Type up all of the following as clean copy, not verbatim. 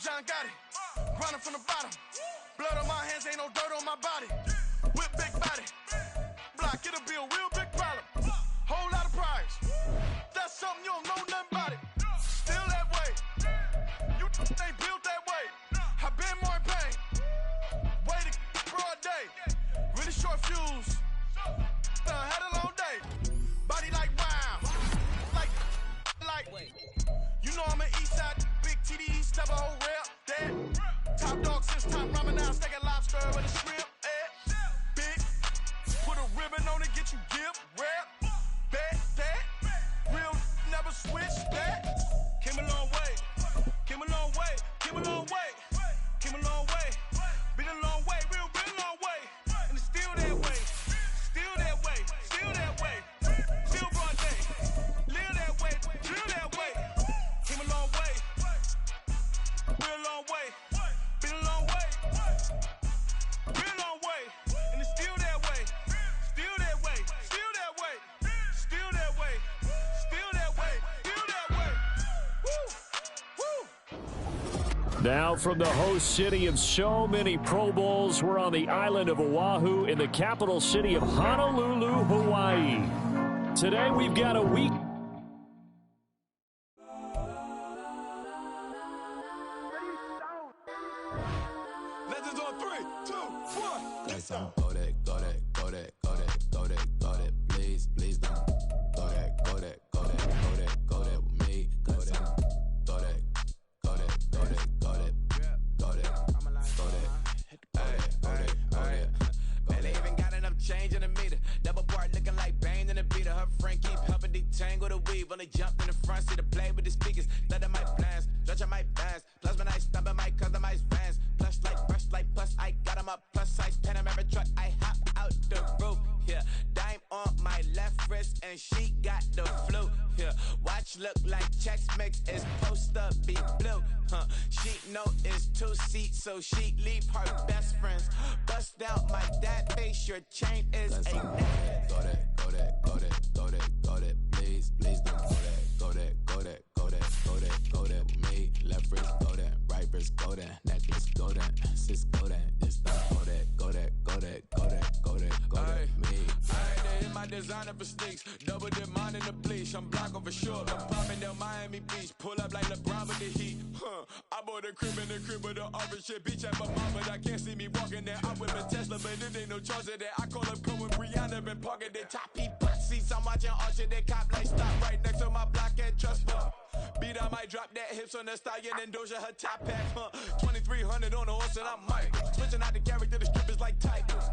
John got it. Grinding from the bottom. Blood on my hands, ain't no dirt on my body. Whip big body. Block, it'll be a real big problem. Whole lot of prize. That's something you don't know nothing about it. Still that way. You ain't built that way. I been more in pain. Way to broad day. Really short fuse. Had a long day. Body like wow. Like. You know I'm an east side. Big TDE, step a whole rep. Dead. Top dog since top ramen now. Steak and lobster with a shrimp. Big. Put a ribbon on it, get you give. Rep. Bet that. Real never switch that. Came a long way. Came a long way. Came a long way. Came a long way. Been a long way. Real long way. And it's still that way. Still that way. Still that way. Still broad day. Live that way. Drill that way. Came a long way. Real long way. Been a long way. Real long way. And it's still that way. Still that way. Still that way. Still that way. Still that way. Still that way. Woo! Woo! Now from the host city of so many Pro Bowls, we're on the island of Oahu in the capital city of Honolulu, Hawaii. Today we've got a week. Legends on 3, 2, 1. Let's go that, go that, go that, go that, go that, go that. Please, please don't. Go that, go that, go that, go that, go that with me. Go that, go that, go that, go that, go that, go that, go that, go that, go that. Man, they even got enough change in the meter. Double part looking like Bane in the beater. Her friend keep helping detangle the weave. When they jumped in the front seat to play with the speakers. Let them might blast, stretch on my fans. Plus when I stop at my customized fans. Plush like brush like plus I got them up plus size Panamera truck. I hop out the roof. Yeah, dime on my left wrist and she got the flu. Yeah, watch look like Chex Mix is supposed to be blue. She know it's 2 seats, so she leave her best friends. Bust out my dad face, your chain is a necklace. Go that, go that, go that, go that, go that. Please, please don't go that, go that, go that, go that, go that, go that with me. Left wrist, go that, right wrist, go that, necklace, go that, sis, go that, this stuff, go that, go that, go that, go that, go that, go that, me. They hit my designer for sneaks, double dip mine in the bleach. I'm block over short, I'm popping down Miami Beach. Pull up like LeBron with the heat. I bought a crib in the crib with the orange shit. Beach at my mom, but I can't see me walking there. I whip a Tesla, but it ain't no charge of that. I call up Cohen, Brianna, been parking their top heat butt seats. I'm watching Archer, they cop like stop right next to my block at Trust Fund. Beat, I might drop that hips on the stallion and Doja her top pack. 2300 on the horse and I'm Mike. Switching out the character, the strippers like Tigers.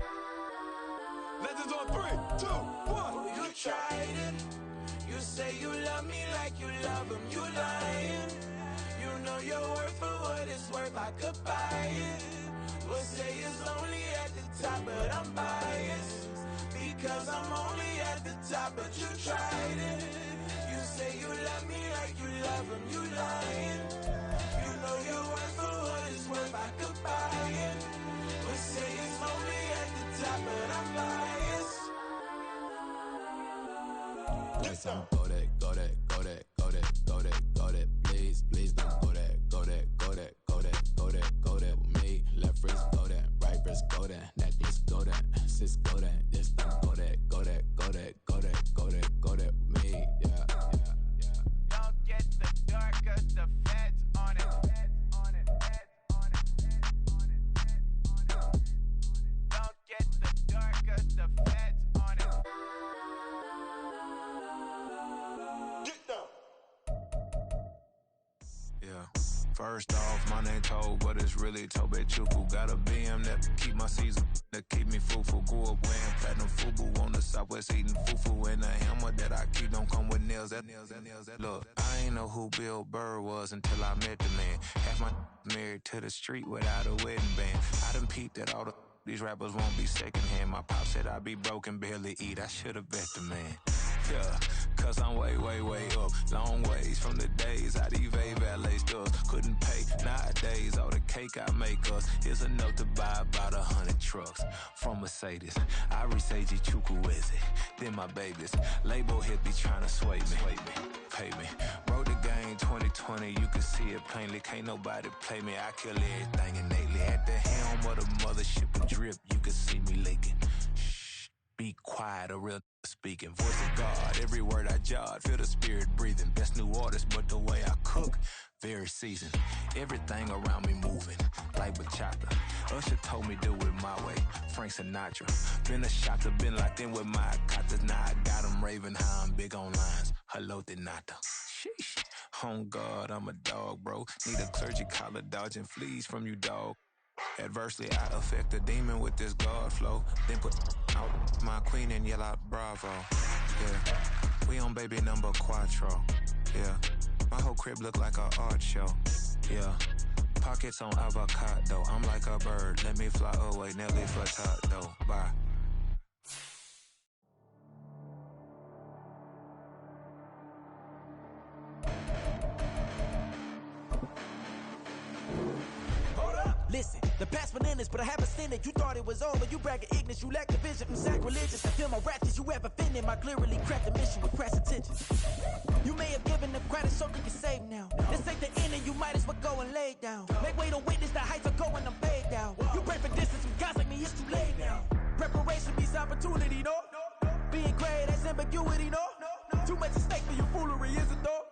Legends on 3, 2, 1. You tried it. You say you love me like you love him. You lying. You know your worth for what it's worth. I could buy it. We'll say it's lonely at the top, but I'm biased because I'm only at the top. But you tried it. You say you love me like you love him. You lying. You know your worth for what it's worth. I could buy it. We'll say it's lonely at the top, but I'm biased. Let's go that, go that, go that, go that, go that, go that. Please, please don't go that, go that, go that, go that, go that, go that with me. Left wrist, go that, right wrist, go that, necklace, go that, sis, go that, this stuff, go that, go that, go that, go that, go that, go that with me. Yeah, yeah, yeah. Don't get the dark, cause the feds on it. Feds on it, feds on it, feds on it, feds on it. Don't get the dark, cause the feds on it. Yeah. First off, my name Toad, but it's really Tobe Chuku. Got a BM that keep my season, that keep me fruitful. Grew up wearing platinum FUBU on the Southwest, eating fufu. And a hammer that I keep don't come with nails. Look, I ain't know who Bill Burr was until I met the man. Half my married to the street without a wedding band. I done peeped that all these rappers won't be secondhand. My pop said I'd be broken, barely eat. I should've bet the man. Yeah, cause I'm way, way, way up. Long ways from the days I evade valet stores. Couldn't pay nowadays. All the cake I make us is enough to buy about 100 trucks from Mercedes. I Seiji Chukwueze, then my babies. Label hit be trying to sway me. Pay me. Wrote the game 2020. 20, you can see it plainly. Can't nobody play me. I kill everything innately. At the helm of the mothership and drip, you can see me leaking. Shh, be quiet, a real speaking. Voice of God, every word I jot. Feel the spirit breathing. Best new artist, but the way I cook, very seasoned. Everything around me moving, like bachata. Usher told me do it my way. Frank Sinatra. Been a shotter, been locked in with my katas. Now I got them raving how I'm big on lines. Hello, Denata. Sheesh. On God, I'm a dog, bro. Need a clergy collar, dodging fleas from you, dog. Adversely, I affect a demon with this God flow. Then put out my queen and yell out bravo. Yeah, we on baby number quattro. Yeah, my whole crib look like a art show. Yeah, pockets on avocado. I'm like a bird. Let me fly away. Nelly Furtado. Bye. Listen, the past bananas, but I haven't seen it. You thought it was over, you bragging ignorance, you lack the vision from sacrilegious. I feel my ratchets, you ever offended my clearly crafted mission with crass intentions. You may have given them credit so they can save now. This ain't the end and you might as well go and lay down. Make way to witness the heights are going, I'm paid down. You pray for distance from guys like me, it's too late now. Preparation means opportunity, no? Being great, that's ambiguity, no? Too much at stake for your foolery, is it though?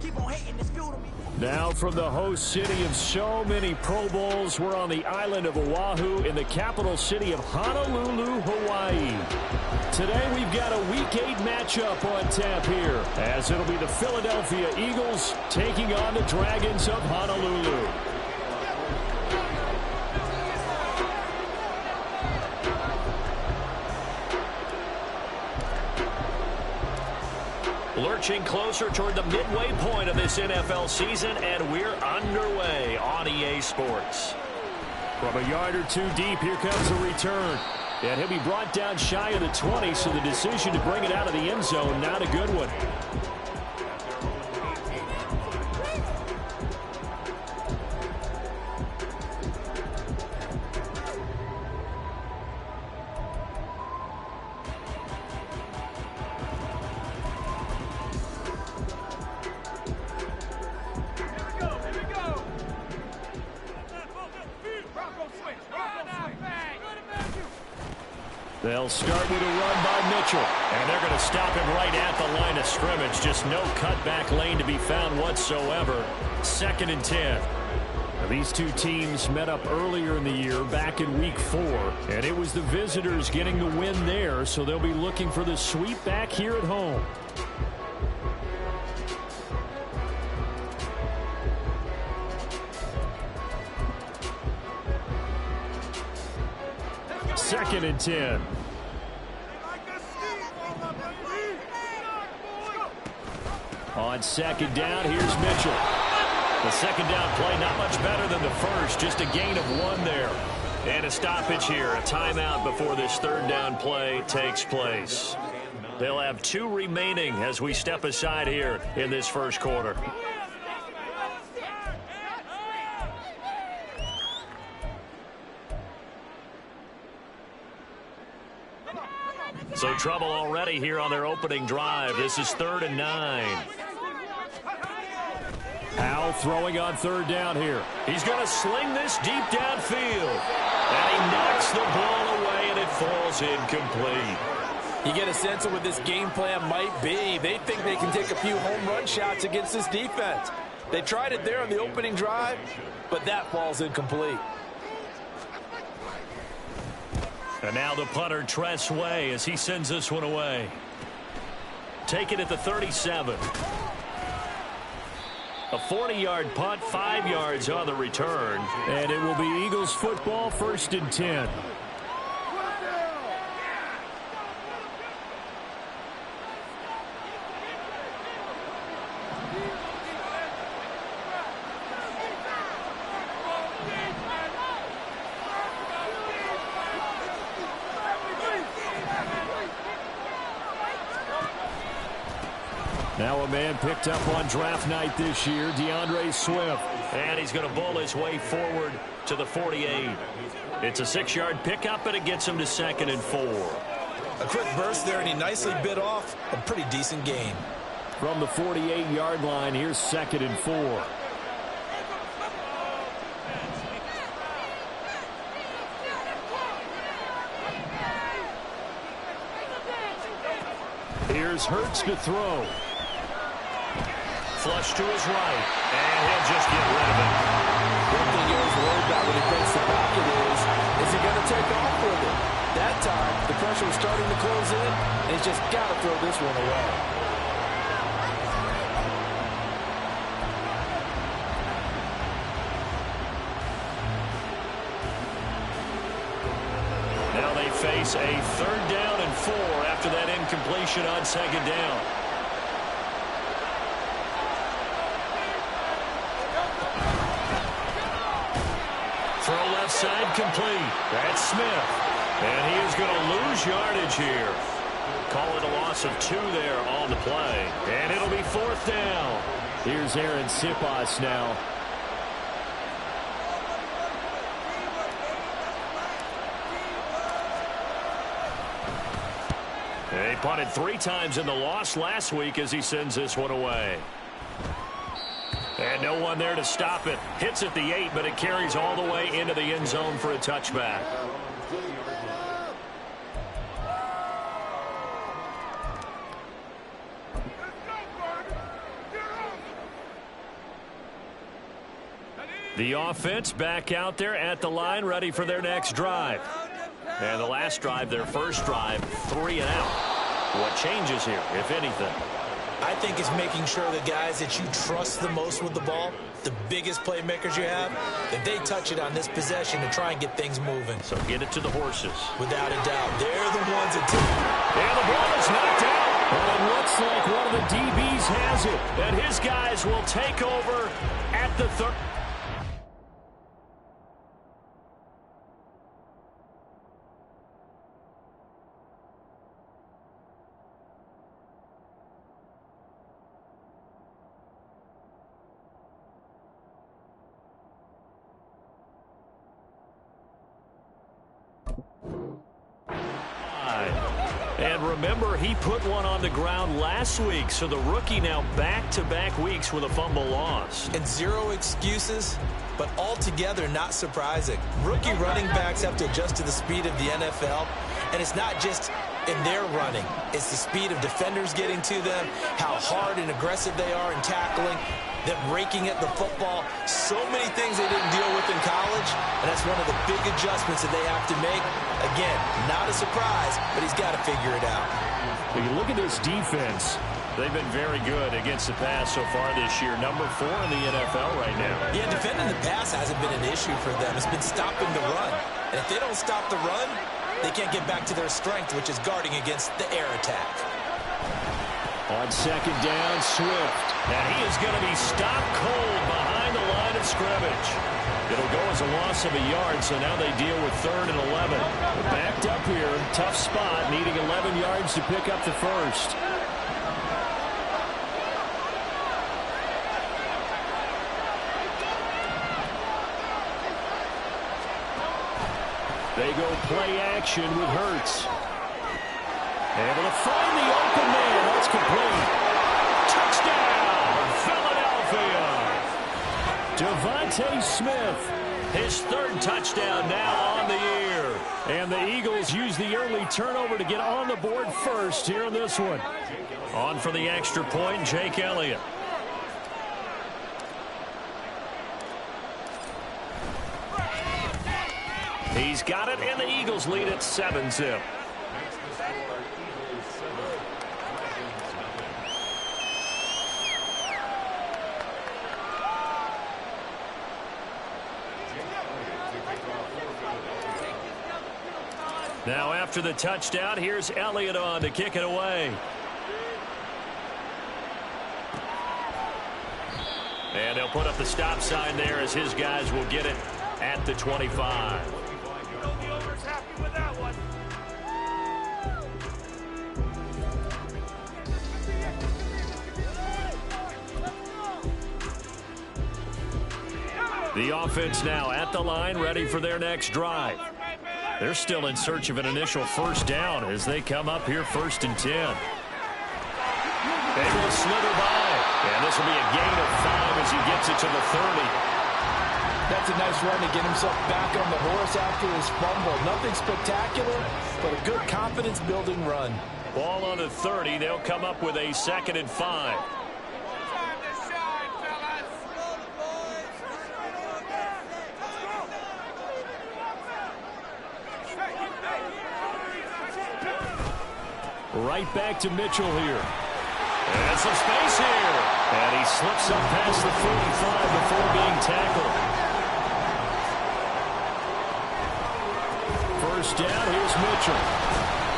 Keep on hating, it's fuel to me. Now from the host city of so many Pro Bowls, we're on the island of Oahu in the capital city of Honolulu, Hawaii. Today we've got a Week 8 matchup on tap here, as it'll be the Philadelphia Eagles taking on the Dragons of Honolulu. Lurching closer toward the midway point of this NFL season, and we're underway on EA Sports. From a yard or two deep, here comes the return. And he'll be brought down shy of the 20, so the decision to bring it out of the end zone, not a good one. They'll start with a run by Mitchell, and they're going to stop him right at the line of scrimmage. Just no cutback lane to be found whatsoever. 2nd and 10. Now, these two teams met up earlier in the year, back in Week 4, and it was the visitors getting the win there, so they'll be looking for the sweep back here at home. Second and 10. On second down, here's Mitchell. The second down play not much better than the first, just a gain of 1 there. And a stoppage here, a timeout before this third down play takes place. They'll have 2 remaining as we step aside here in this first quarter. So trouble already here on their opening drive. This is 3rd and 9. Howell throwing on 3rd down here. He's going to sling this deep downfield. And he knocks the ball away, and it falls incomplete. You get a sense of what this game plan might be. They think they can take a few home run shots against this defense. They tried it there on the opening drive, but that falls incomplete. And now the punter, Tress Way, as he sends this one away. Take it at the 37. A 40-yard punt, 5 yards on the return. And it will be Eagles football, 1st and 10. Now a man picked up on draft night this year, DeAndre Swift. And he's going to bull his way forward to the 48. It's a 6-yard pickup, and it gets him to 2nd and 4. A quick burst there, and he nicely bit off a pretty decent gain. From the 48-yard line, here's 2nd and 4. Here's Hurts to throw. Flush to his right, and he'll just get rid of it. One thing you're always worried about when he breaks the pocket is he going to take off with it? That time, the pressure was starting to close in, and he's just got to throw this one away. Now they face a 3rd down and 4 after that incompletion on 2nd down. Throw left side complete. That's Smith. And he is going to lose yardage here. Call it a loss of 2 there on the play. And it'll be 4th down. Here's Aaron Sipas now. He punted 3 times in the loss last week as he sends this one away. And no one there to stop it. Hits at the 8, but it carries all the way into the end zone for a touchback. The offense back out there at the line, ready for their next drive. And the last drive, their first drive, 3 and out. What changes here, if anything? I think it's making sure the guys that you trust the most with the ball, the biggest playmakers you have, that they touch it on this possession to try and get things moving. So get it to the horses. Without a doubt. They're the ones that take it. And the ball is knocked out. And it looks like one of the DBs has it. And his guys will take over at the 3rd. And remember, he put one on the ground last week, so the rookie now back-to-back weeks with a fumble lost. And 0 excuses, but altogether not surprising. Rookie running backs have to adjust to the speed of the NFL, and it's not just in their running. It's the speed of defenders getting to them, how hard and aggressive they are in tackling, them raking at the football. So many things they didn't deal with in college, and that's one of the big adjustments that they have to make. Again, not a surprise, but he's got to figure it out. When you look at this defense, they've been very good against the pass so far this year. Number 4 in the NFL right now. Yeah, defending the pass hasn't been an issue for them. It's been stopping the run. And if they don't stop the run, they can't get back to their strength, which is guarding against the air attack. On 2nd down, Swift. And he is going to be stopped cold behind the line of scrimmage. It'll go as a loss of a yard, so now they deal with 3rd and 11. They're backed up here, tough spot, needing 11 yards to pick up the first. They go play action with Hurts. Able to find the open man. That's complete. Touchdown, Philadelphia. Devontae Smith, his 3rd touchdown now on the year. And the Eagles use the early turnover to get on the board first here in this one. On for the extra point, Jake Elliott. He's got it, and the Eagles lead at 7-0. Now after the touchdown, here's Elliott on to kick it away. And they'll put up the stop sign there as his guys will get it at the 25. The owner's happy with that one. The offense now at the line, ready for their next drive. They're still in search of an initial first down as they come up here 1st and 10. Able to slither by. And this will be a gain of 5 as he gets it to the 30. That's a nice run to get himself back on the horse after his fumble. Nothing spectacular, but a good confidence-building run. Ball on the 30. They'll come up with a 2nd and 5. Right back to Mitchell here. And some space here. And he slips up past the 45 before being tackled. First down, here's Mitchell.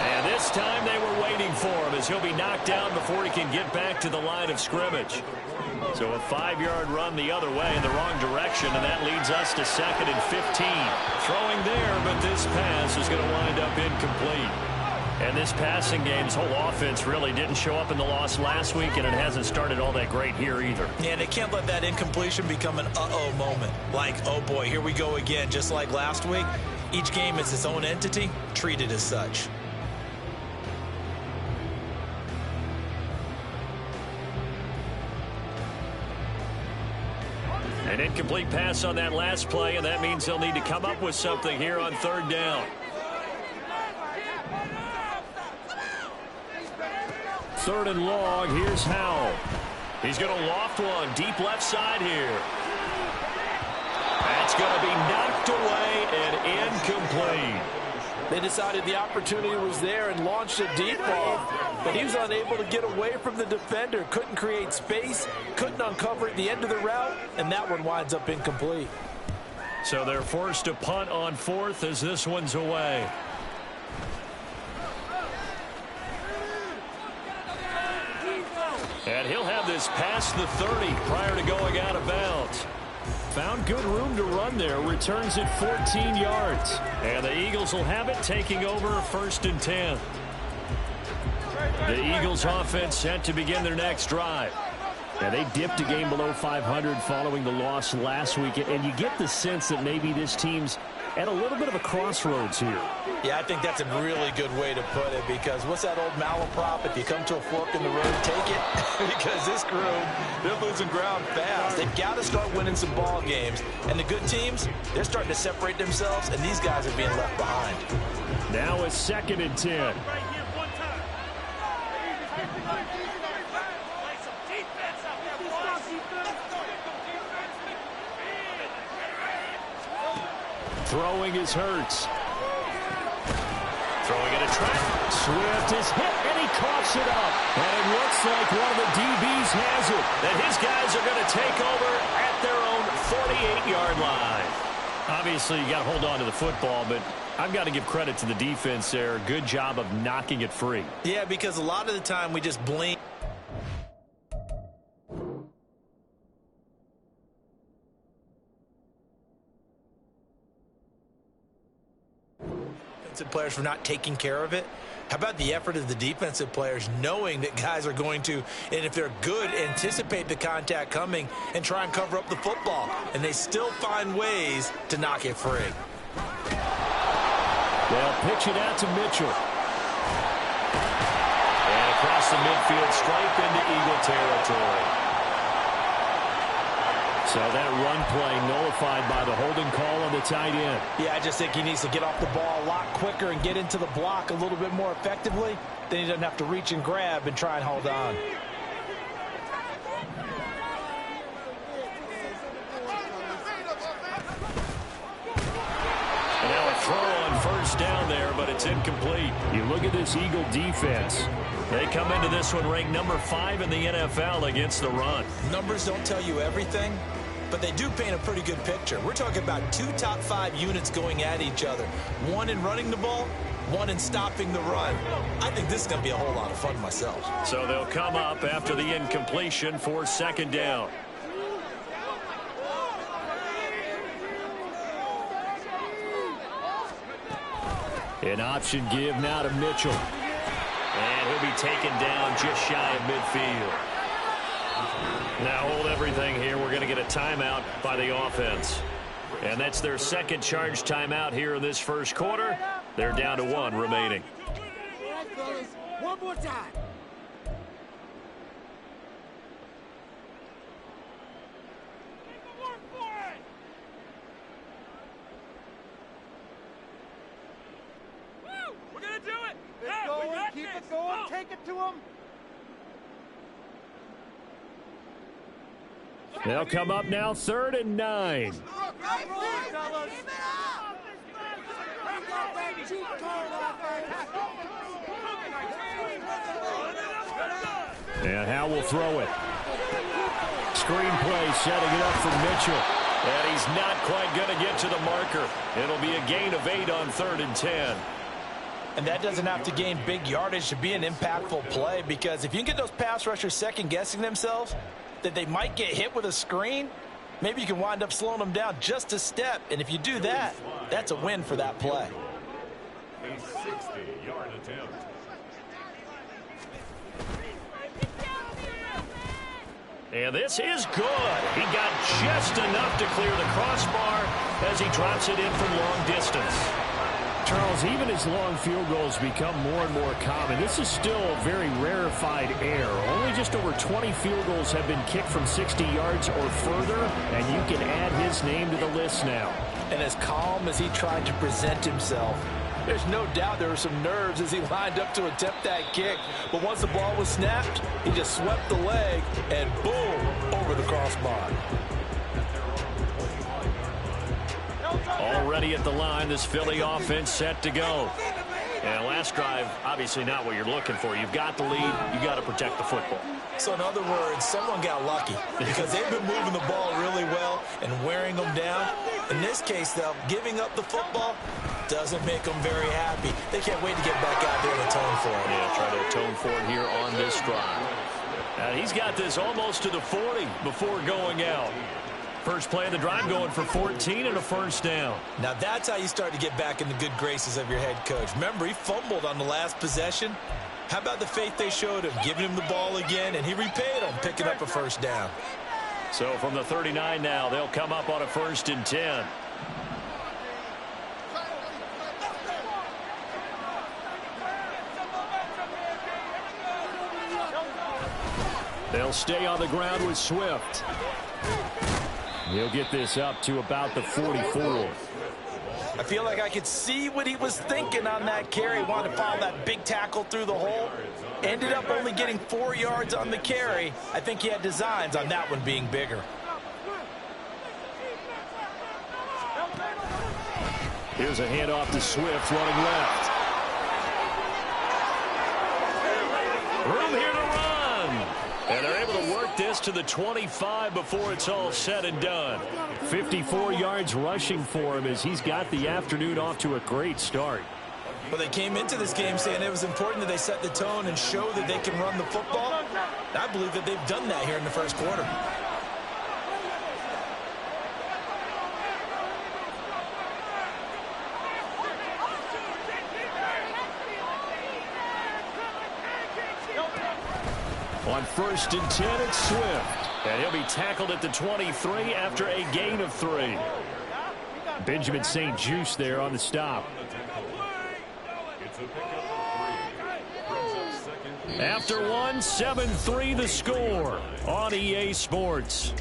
And this time they were waiting for him as he'll be knocked down before he can get back to the line of scrimmage. So a 5-yard run the other way in the wrong direction, and that leads us to 2nd and 15. Throwing there, but this pass is going to wind up incomplete. And this passing game's whole offense really didn't show up in the loss last week, and it hasn't started all that great here either. Yeah, and they can't let that incompletion become an uh-oh moment. Like, oh boy, here we go again, just like last week. Each game is its own entity, treated as such. An incomplete pass on that last play, and that means they'll need to come up with something here on 3rd down. 3rd and long, here's Howell. He's going to loft one deep left side here. That's going to be knocked away and incomplete. They decided the opportunity was there and launched a deep ball, but he was unable to get away from the defender. Couldn't create space, couldn't uncover at the end of the route, and that one winds up incomplete. So they're forced to punt on 4th as this one's away. And he'll have this past the 30 prior to going out of bounds. Found good room to run there. Returns it 14 yards. And the Eagles will have it, taking over 1st and 10. The Eagles offense set to begin their next drive. Yeah, they dipped a game below 500 following the loss last week. And you get the sense that maybe this team's at a little bit of a crossroads here. Yeah, I think that's a really good way to put it, because what's that old malaprop? If you come to a fork in the road, take it. Because this crew, they're losing ground fast. They've got to start winning some ball games. And the good teams, they're starting to separate themselves, and these guys are being left behind. Now it's 2nd and 10. Throwing is Hurts. Throwing it a trap. Swift is hit, and he coughs it up. And it looks like one of the DBs has it. And his guys are going to take over at their own 48-yard line. Obviously, you got to hold on to the football, but I've got to give credit to the defense there. Good job of knocking it free. Yeah, because a lot of the time we just blame. Players for not taking care of it. How about the effort of the defensive players knowing that guys are going to, and if they're good, anticipate the contact coming and try and cover up the football, and they still find ways to knock it free. They'll pitch it out to Mitchell. And across the midfield stripe into Eagle territory. So that run play nullified by the holding call on the tight end. Yeah, I just think he needs to get off the ball a lot quicker and get into the block a little bit more effectively. Then he doesn't have to reach and grab and try and hold on. And now a throw on 1st down there, but it's incomplete. You look at this Eagle defense. They come into this one ranked number 5 in the NFL against the run. Numbers don't tell you everything, but they do paint a pretty good picture. We're talking about 2 top 5 units going at each other. One in running the ball, one in stopping the run. I think this is going to be a whole lot of fun myself. So they'll come up after the incompletion for 2nd down. An option give now to Mitchell. And he'll be taken down just shy of midfield. Now hold everything here. We're going to get a timeout by the offense. And that's their 2nd charge timeout here in this 1st quarter. They're down to 1 remaining. All right, fellas, one more time. Let go and take it to him. They'll come up now, 3rd and 9. And Howe will throw it. Screenplay setting it up for Mitchell. And he's not quite going to get to the marker. It'll be a gain of 8 on 3rd and 10. And that doesn't have to gain big yardage to be an impactful play, because if you can get those pass rushers second-guessing themselves that they might get hit with a screen, maybe you can wind up slowing them down just a step. And if you do that, that's a win for that play. A 60-yard attempt. And this is good. He got just enough to clear the crossbar as he drops it in from long distance. Charles, even as long field goals become more and more common, this is still a very rarefied air. Only just over 20 field goals have been kicked from 60 yards or further, and you can add his name to the list now. And as calm as he tried to present himself, there's no doubt there were some nerves as he lined up to attempt that kick. But once the ball was snapped, he just swept the leg and boom, over the crossbar. Already at the line, this Philly offense set to go. And last drive, obviously not what you're looking for. You've got the lead. You've got to protect the football. So in other words, someone got lucky because they've been moving the ball really well and wearing them down. In this case, though, giving up the football doesn't make them very happy. They can't wait to get back out there and atone for it. Yeah, try to atone for it here on this drive. He's got this almost to the 40 before going out. First play of the drive going for 14 and a first down. Now that's how you start to get back in the good graces of your head coach. Remember, he fumbled on the last possession. How about the faith they showed him, giving him the ball again, and he repaid them, picking up a first down. So from the 39 now, they'll come up on a 1st and 10. They'll stay on the ground with Swift. He'll get this up to about the 44. I feel like I could see what he was thinking on that carry. Wanted to follow that big tackle through the hole. Ended up only getting 4 yards on the carry. I think he had designs on that one being bigger. Here's a handoff to Swift running left. Room here to run. And they're able to work this to the 25 before it's all said and done. 54 yards rushing for him as he's got the afternoon off to a great start. Well, they came into this game saying it was important that they set the tone and show that they can run the football. I believe that they've done that here in the first quarter. On 1st and 10, it's Swift. And he'll be tackled at the 23 after a gain of 3. Benjamin St. Juste there on the stop. After one, 7-3 the score on EA Sports.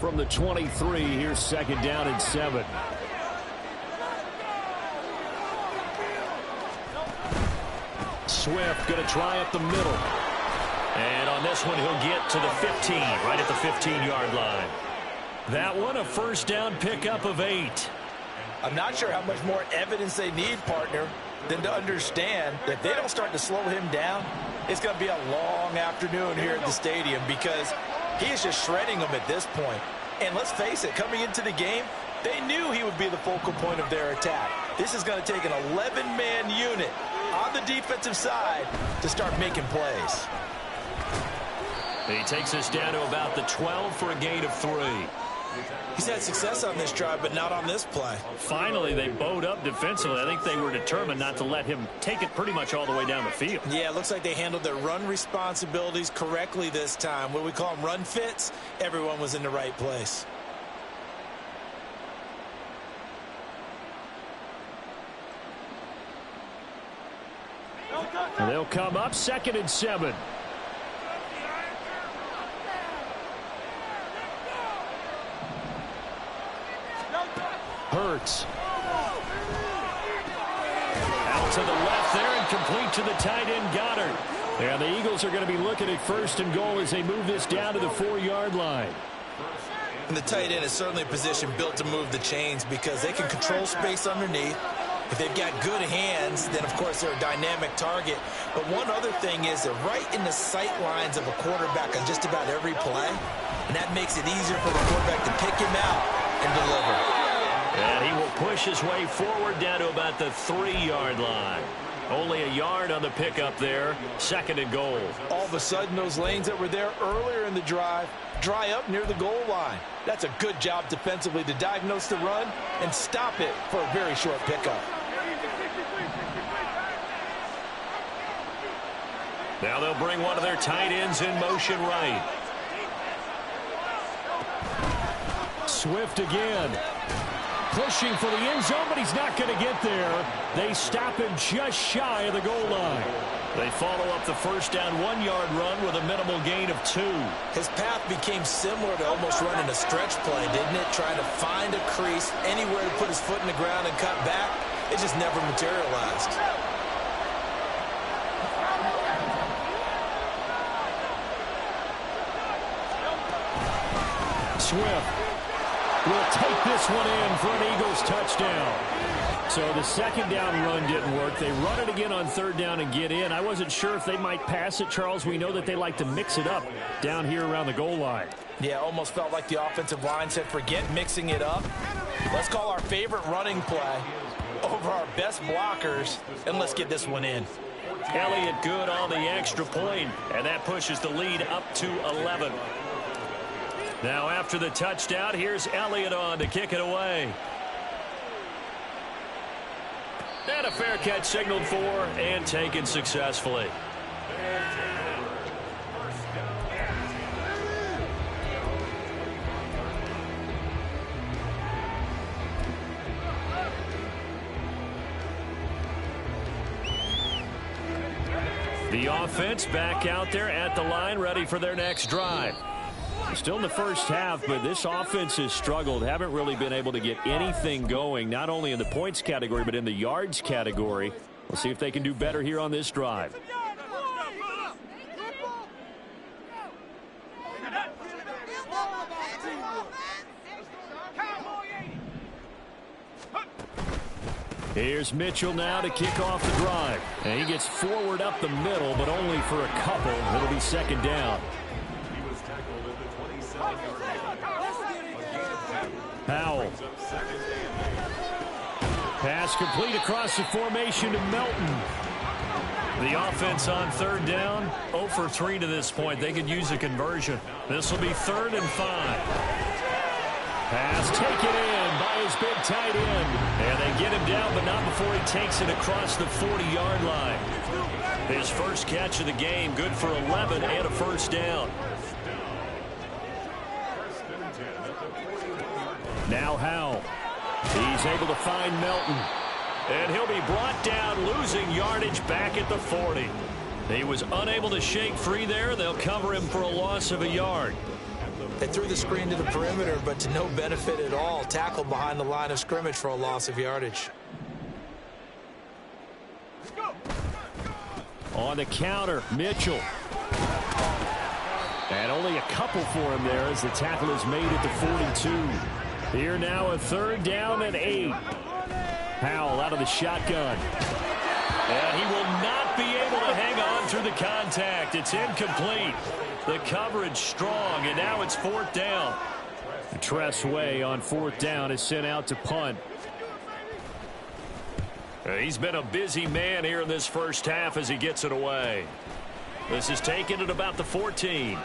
From the 23, here's 2nd down and 7. Swift going to try up the middle. And on this one, he'll get to the 15, right at the 15-yard line. That one, a first down pickup of 8. I'm not sure how much more evidence they need, partner, than to understand that if they don't start to slow him down, it's going to be a long afternoon here at the stadium because he is just shredding them at this point. And let's face it, coming into the game, they knew he would be the focal point of their attack. This is going to take an 11-man unit on the defensive side to start making plays. He takes us down to about the 12 for a gain of 3. He's had success on this drive, but not on this play. Finally, they bowed up defensively. I think they were determined not to let him take it pretty much all the way down the field. Yeah, it looks like they handled their run responsibilities correctly this time. What we call them run fits, everyone was in the right place. They'll come up 2nd and 7. Hurts. Out to the left there and complete to the tight end Goddard. And the Eagles are going to be looking at 1st and goal as they move this down to the 4-yard line. And the tight end is certainly a position built to move the chains because they can control space underneath. If they've got good hands, then, of course, they're a dynamic target. But one other thing is they're right in the sight lines of a quarterback on just about every play. And that makes it easier for the quarterback to pick him out and deliver. And he will push his way forward down to about the 3-yard line. Only a yard on the pickup there. 2nd and goal. All of a sudden, those lanes that were there earlier in the drive dry up near the goal line. That's a good job defensively to diagnose the run and stop it for a very short pickup. Now they'll bring one of their tight ends in motion right. Swift again. Pushing for the end zone, but he's not going to get there. They stop him just shy of the goal line. They follow up the first down 1-yard run with a minimal gain of 2. His path became similar to almost running a stretch play, didn't it? Trying to find a crease, anywhere to put his foot in the ground and cut back. It just never materialized. Swift will take this one in for an Eagles touchdown. So the 2nd down run didn't work. They run it again on 3rd down and get in. I wasn't sure if they might pass it, Charles. We know that they like to mix it up down here around the goal line. Yeah, almost felt like the offensive line said, forget mixing it up. Let's call our favorite running play over our best blockers, and let's get this one in. Elliott good on the extra point, and that pushes the lead up to 11. Now after the touchdown, here's Elliott on to kick it away. And a fair catch signaled for and taken successfully. The offense back out there at the line, ready for their next drive. Still in the first half, but this offense has struggled. Haven't really been able to get anything going, not only in the points category, but in the yards category. We'll see if they can do better here on this drive. Here's Mitchell now to kick off the drive. And he gets forward up the middle, but only for a couple. It'll be 2nd down. Powell. Pass complete across the formation to Melton. The offense on 3rd down, 0 for 3 to this point. They could use a conversion. This will be 3rd and 5. Pass taken in by his big tight end. And they get him down, but not before he takes it across the 40-yard line. His first catch of the game, good for 11 and a 1st down. Now Howell. He's able to find Melton. And he'll be brought down, losing yardage back at the 40. He was unable to shake free there. They'll cover him for a loss of a yard. They threw the screen to the perimeter, but to no benefit at all. Tackled behind the line of scrimmage for a loss of yardage. On the counter, Mitchell. And only a couple for him there as the tackle is made at the 42. Here now a 3rd down and 8. Powell out of the shotgun. And he will not be able to hang on through the contact. It's incomplete. The coverage strong, and now it's 4th down. Tressway on 4th down is sent out to punt. He's been a busy man here in this first half as he gets it away. This is taken at about the 14.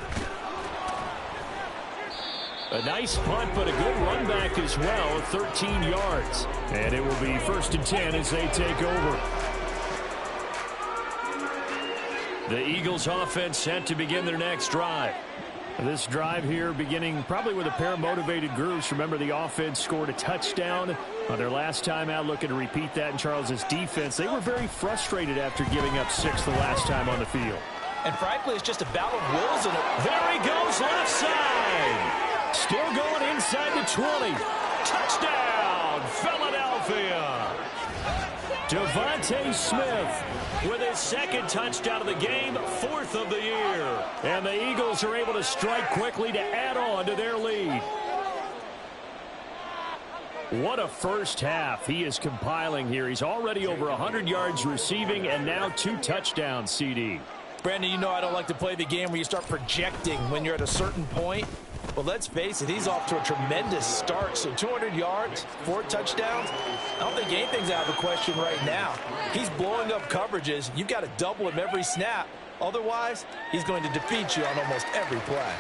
A nice punt, but a good run back as well, 13 yards. And it will be 1st and 10 as they take over. The Eagles offense set to begin their next drive. This drive here beginning probably with a pair of motivated groups. Remember, the offense scored a touchdown on their last time out, looking to repeat that in Charles's defense. They were very frustrated after giving up 6 the last time on the field. And frankly, it's just a battle of wills. And there he goes, left side. Still going inside the 20. Touchdown, Philadelphia. Devontae Smith with his second touchdown of the game, 4th of the year. And the Eagles are able to strike quickly to add on to their lead. What a first half he is compiling here. He's already over 100 yards receiving and now 2 touchdowns, CD. Brandon, you know I don't like to play the game where you start projecting when you're at a certain point. Well, let's face it, he's off to a tremendous start. So 200 yards, 4 touchdowns. I don't think anything's out of the question right now. He's blowing up coverages. You've got to double him every snap. Otherwise, he's going to defeat you on almost every play.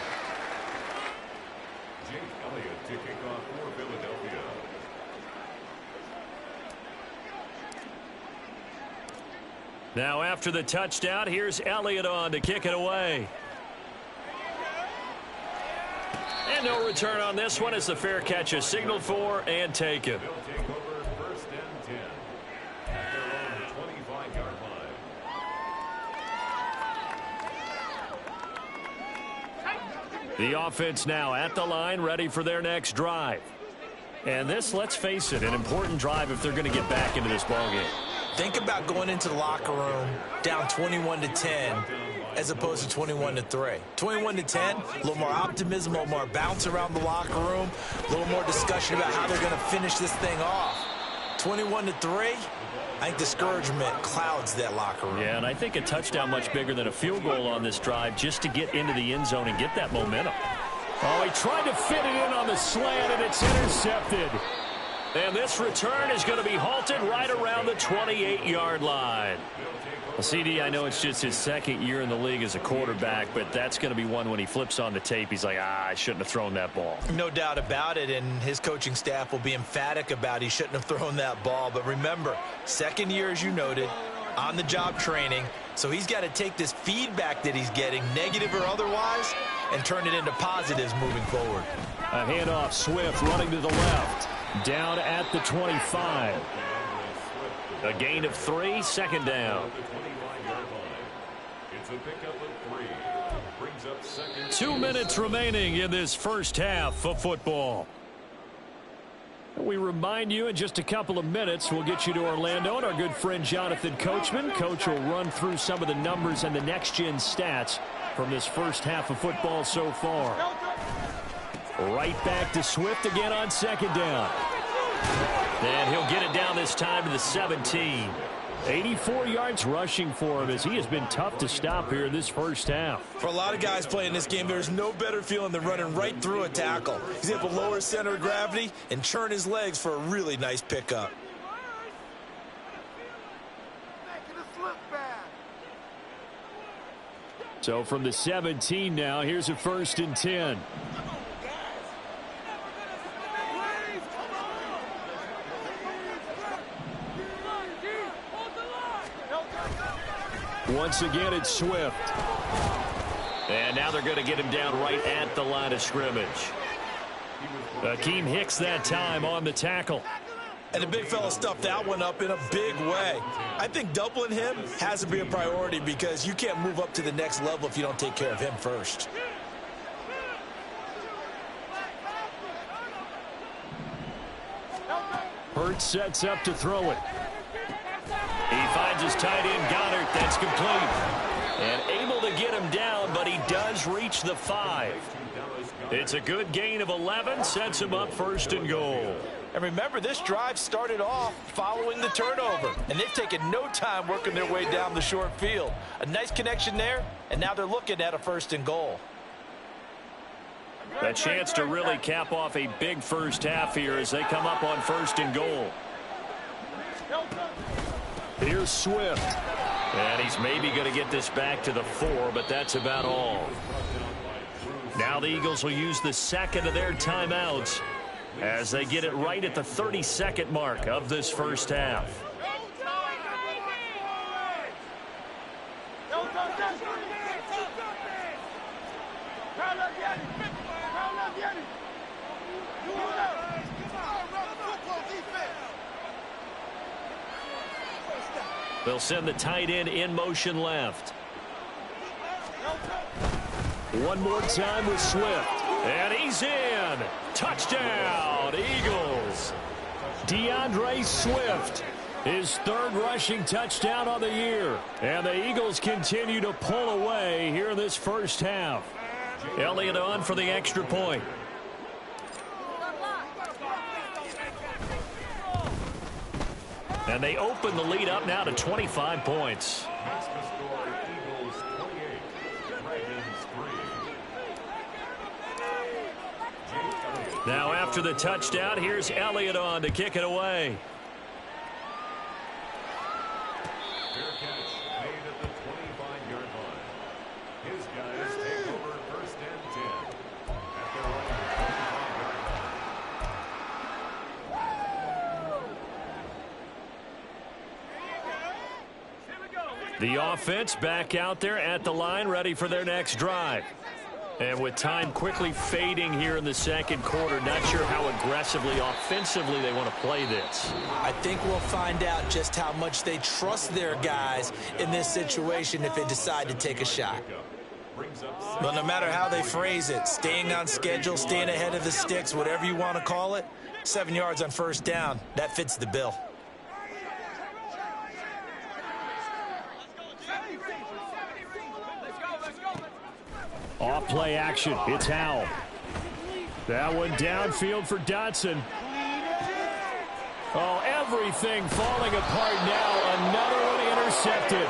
Now after the touchdown, here's Elliott on to kick it away. And no return on this one as the fair catch is signaled for and taken. The offense now at the line, ready for their next drive. And this, let's face it, an important drive if they're going to get back into this ballgame. Think about going into the locker room down 21-10 as opposed to 21-3. 21-10, a little more optimism, a little more bounce around the locker room, a little more discussion about how they're going to finish this thing off. 21-3, I think discouragement clouds that locker room. Yeah, and I think a touchdown much bigger than a field goal on this drive just to get into the end zone and get that momentum. Oh, he tried to fit it in on the slant, and it's intercepted. And this return is going to be halted right around the 28-yard line. Well, CD, I know it's just his second year in the league as a quarterback, but that's going to be one when he flips on the tape. He's like, I shouldn't have thrown that ball. No doubt about it, and his coaching staff will be emphatic about he shouldn't have thrown that ball. But remember, second year, as you noted, on-the-job training, so he's got to take this feedback that he's getting, negative or otherwise, and turn it into positives moving forward. A handoff, Swift running to the left. Down at the 25. A gain of 3, second down. 2 minutes remaining in this first half of football. We remind you in just a couple of minutes we'll get you to Orlando and our good friend Jonathan Coachman. Coach will run through some of the numbers and the next-gen stats from this first half of football so far. Right back to Swift again on second down. And he'll get it down this time to the 17. 84 yards rushing for him as he has been tough to stop here in this first half. For a lot of guys playing this game, there's no better feeling than running right through a tackle. He's able to lower his center of gravity and churn his legs for a really nice pickup. So from the 17 now, here's a 1st and 10. Once again, it's Swift. And now they're going to get him down right at the line of scrimmage. Akeem Hicks that time on the tackle. And the big fella stuffed that one up in a big way. I think doubling him has to be a priority because you can't move up to the next level if you don't take care of him first. Hurts sets up to throw it. He finds his tight end, Goddard. That's complete. And able to get him down, but he does reach the 5. It's a good gain of 11, sets him up 1st and goal. And remember, this drive started off following the turnover, and they've taken no time working their way down the short field. A nice connection there, and now they're looking at a 1st and goal. A chance to really cap off a big first half here as they come up on 1st and goal. Here's Swift. And he's maybe going to get this back to the 4, but that's about all. Now the Eagles will use the second of their timeouts as they get it right at the 32nd mark of this first half. They'll send the tight end in motion left. One more time with Swift. And he's in. Touchdown, Eagles. DeAndre Swift, his third rushing touchdown on the year. And the Eagles continue to pull away here in this first half. Elliott on for the extra point. And they open the lead up now to 25 points. Now after the touchdown, here's Elliott on to kick it away. Fair catch made at the 25-yard line. His guys take over first and 10 at their own 25-yard line. The offense back out there at the line, ready for their next drive. And with time quickly fading here in the second quarter, not sure how aggressively, offensively they want to play this. I think we'll find out just how much they trust their guys in this situation if they decide to take a shot. But no matter how they phrase it, staying on schedule, staying ahead of the sticks, whatever you want to call it, 7 yards on first down, that fits the bill. Off play action. It's Howell. That one downfield for Dotson. Oh, everything falling apart now. Another one intercepted.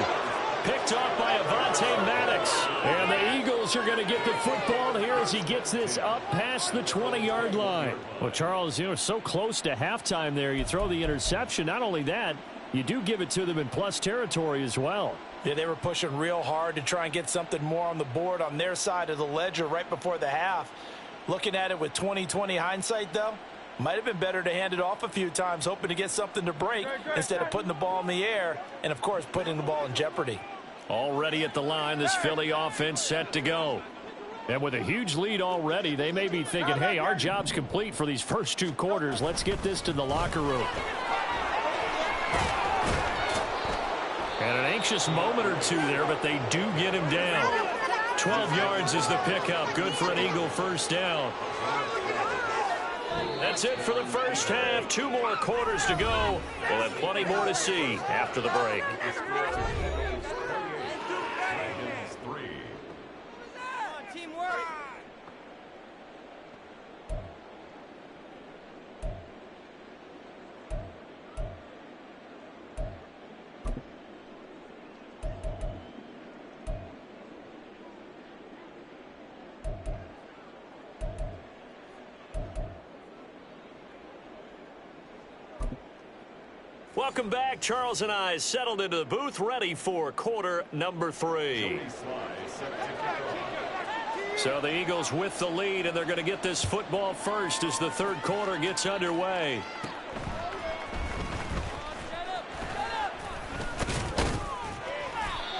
Picked off by Avonte Maddox. And the Eagles are going to get the football here as he gets this up past the 20-yard line. Well, Charles, you know, so close to halftime there. You throw the interception. Not only that, you do give it to them in plus territory as well. Yeah, they were pushing real hard to try and get something more on the board on their side of the ledger right before the half. Looking at it with 20/20 hindsight, though, might have been better to hand it off a few times, hoping to get something to break instead of putting the ball in the air and, of course, putting the ball in jeopardy. Already at the line, this Philly offense set to go. And with a huge lead already, they may be thinking, hey, our job's complete for these first two quarters. Let's get this to the locker room. And an anxious moment or two there, but they do get him down. 12 yards is the pickup. Good for an Eagle first down. That's it for the first half. 2 more quarters to go. We'll have plenty more to see after the break. Welcome back. Charles and I settled into the booth, ready for quarter number 3. So the Eagles with the lead, and they're going to get this football first as the third quarter gets underway.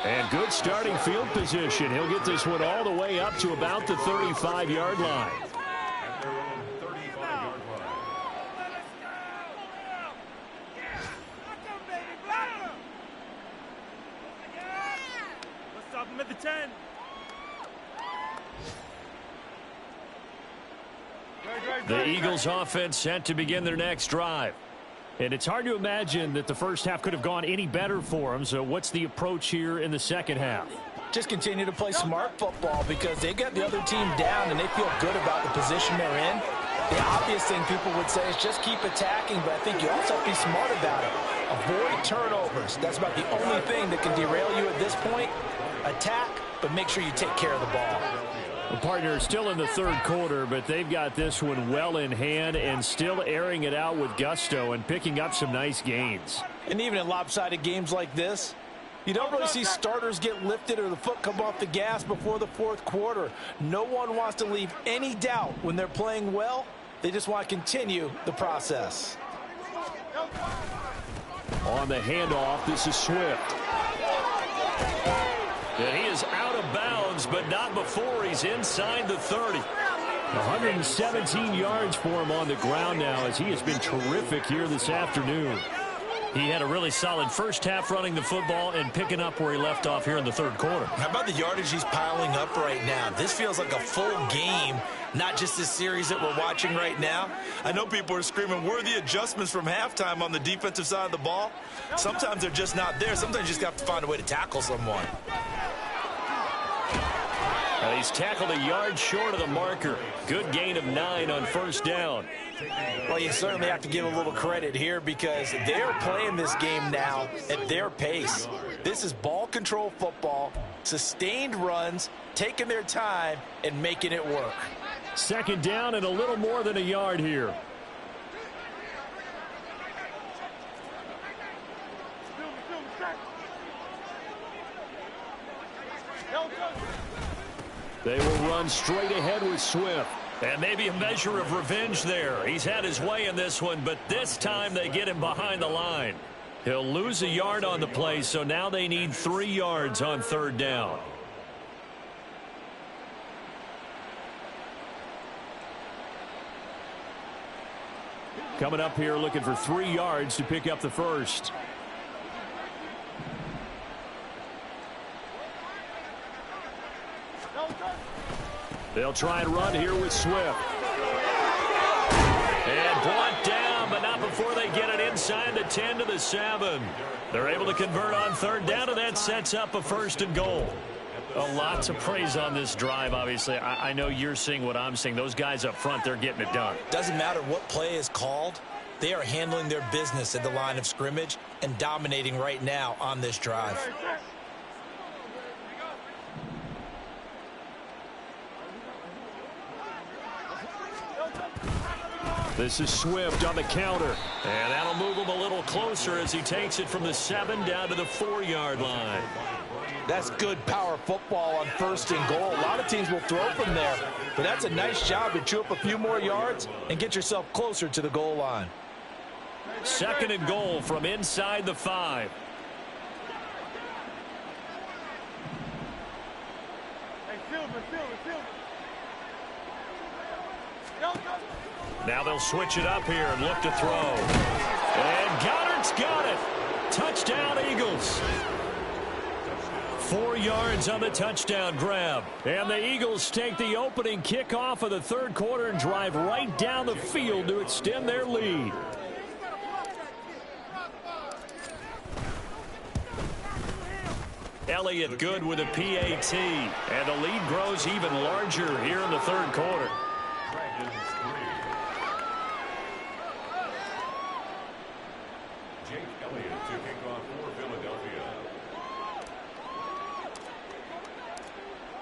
And good starting field position. He'll get this one all the way up to about the 35-yard line. At the 10. The Eagles offense set to begin their next drive. And it's hard to imagine that the first half could have gone any better for them. So what's the approach here in the second half? Just continue to play smart football because they got the other team down and they feel good about the position they're in. The obvious thing people would say is just keep attacking, but I think you also have to be smart about it. Avoid turnovers. That's about the only thing that can derail you at this point. Attack, but make sure you take care of the ball. The partner is still in the third quarter, but they've got this one well in hand and still airing it out with gusto and picking up some nice gains. And even in lopsided games like this, you don't really see starters get lifted or the foot come off the gas before the fourth quarter. No one wants to leave any doubt when they're playing well. They just want to continue the process. On the handoff, this is Swift. And he is out of bounds, but not before he's inside the 30. 117 yards for him on the ground now, as he has been terrific here this afternoon. He had a really solid first half running the football and picking up where he left off here in the third quarter. How about the yardage he's piling up right now? This feels like a full game, not just this series that we're watching right now. I know people are screaming, where are the adjustments from halftime on the defensive side of the ball? Sometimes they're just not there. Sometimes you just have to find a way to tackle someone. He's tackled a yard short of the marker. Good gain of 9 on first down. Well, you certainly have to give a little credit here because they're playing this game now at their pace. This is ball control football, sustained runs, taking their time, and making it work. Second down and a little more than a yard here. They will run straight ahead with Swift. And maybe a measure of revenge there. He's had his way in this one, but this time they get him behind the line. He'll lose a yard on the play, so now they need 3 yards on third down. Coming up here looking for 3 yards to pick up the first. They'll try and run here with Swift. And brought down, but not before they get it inside the 10 to the 7. They're able to convert on third down, and that sets up a first and goal. A lot to praise on this drive, obviously. I know you're seeing what I'm seeing. Those guys up front, they're getting it done. Doesn't matter what play is called. They are handling their business at the line of scrimmage and dominating right now on this drive. This is Swift on the counter. And that'll move him a little closer as he takes it from the 7 down to the 4-yard line. That's good power football on first and goal. A lot of teams will throw from there, but that's a nice job to chew up a few more yards and get yourself closer to the goal line. Second and goal from inside the 5. Now they'll switch it up here and look to throw. And Goddard's got it. Touchdown, Eagles. 4 yards on the touchdown grab. And the Eagles take the opening kickoff of the third quarter and drive right down the field to extend their lead. Elliott good with a PAT. And the lead grows even larger here in the third quarter.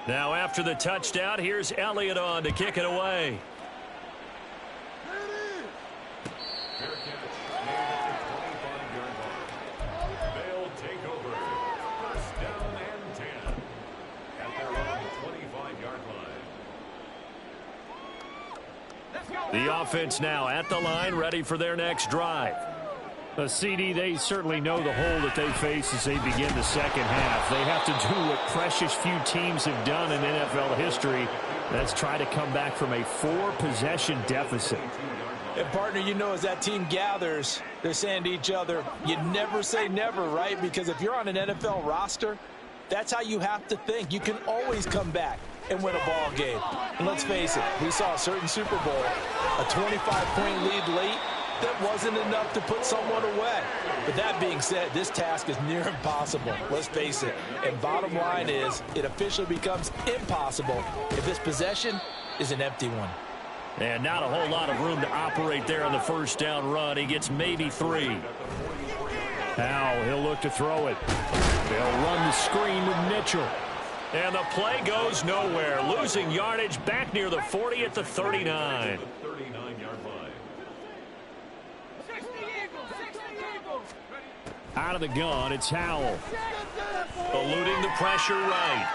Now after the touchdown, here's Elliott on to kick it away. They'll take over. First down and 10 at their own 25-yard line. The offense now at the line, ready for their next drive. CD, they certainly know the hole that they face as they begin the second half. They have to do what precious few teams have done in NFL history. That's try to come back from a 4-possession deficit. And, partner, you know, as that team gathers, they're saying to each other, you never say never, right? Because if you're on an NFL roster, that's how you have to think. You can always come back and win a ball game. And let's face it, we saw a certain Super Bowl, a 25-point lead late. That wasn't enough to put someone away. But that being said, this task is near impossible. Let's face it. And bottom line is, it officially becomes impossible if this possession is an empty one. And not a whole lot of room to operate there on the first down run. He gets maybe 3. Now he'll look to throw it. They'll run the screen with Mitchell. And the play goes nowhere. Losing yardage back near the 40 at the 39. Out of the gun, it's Howell. Eluding the pressure right.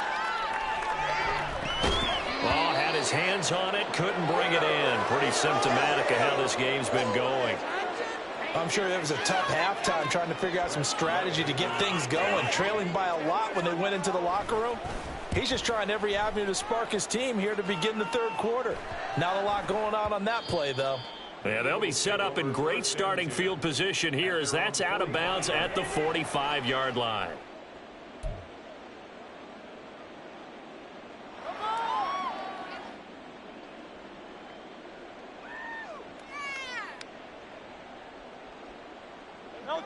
Well, had his hands on it, couldn't bring it in. Pretty symptomatic of how this game's been going. I'm sure it was a tough halftime trying to figure out some strategy to get things going, trailing by a lot when they went into the locker room. He's just trying every avenue to spark his team here to begin the third quarter. Not a lot going on that play, though. Yeah, they'll be set up in great starting field position here as that's out of bounds at the 45-yard line.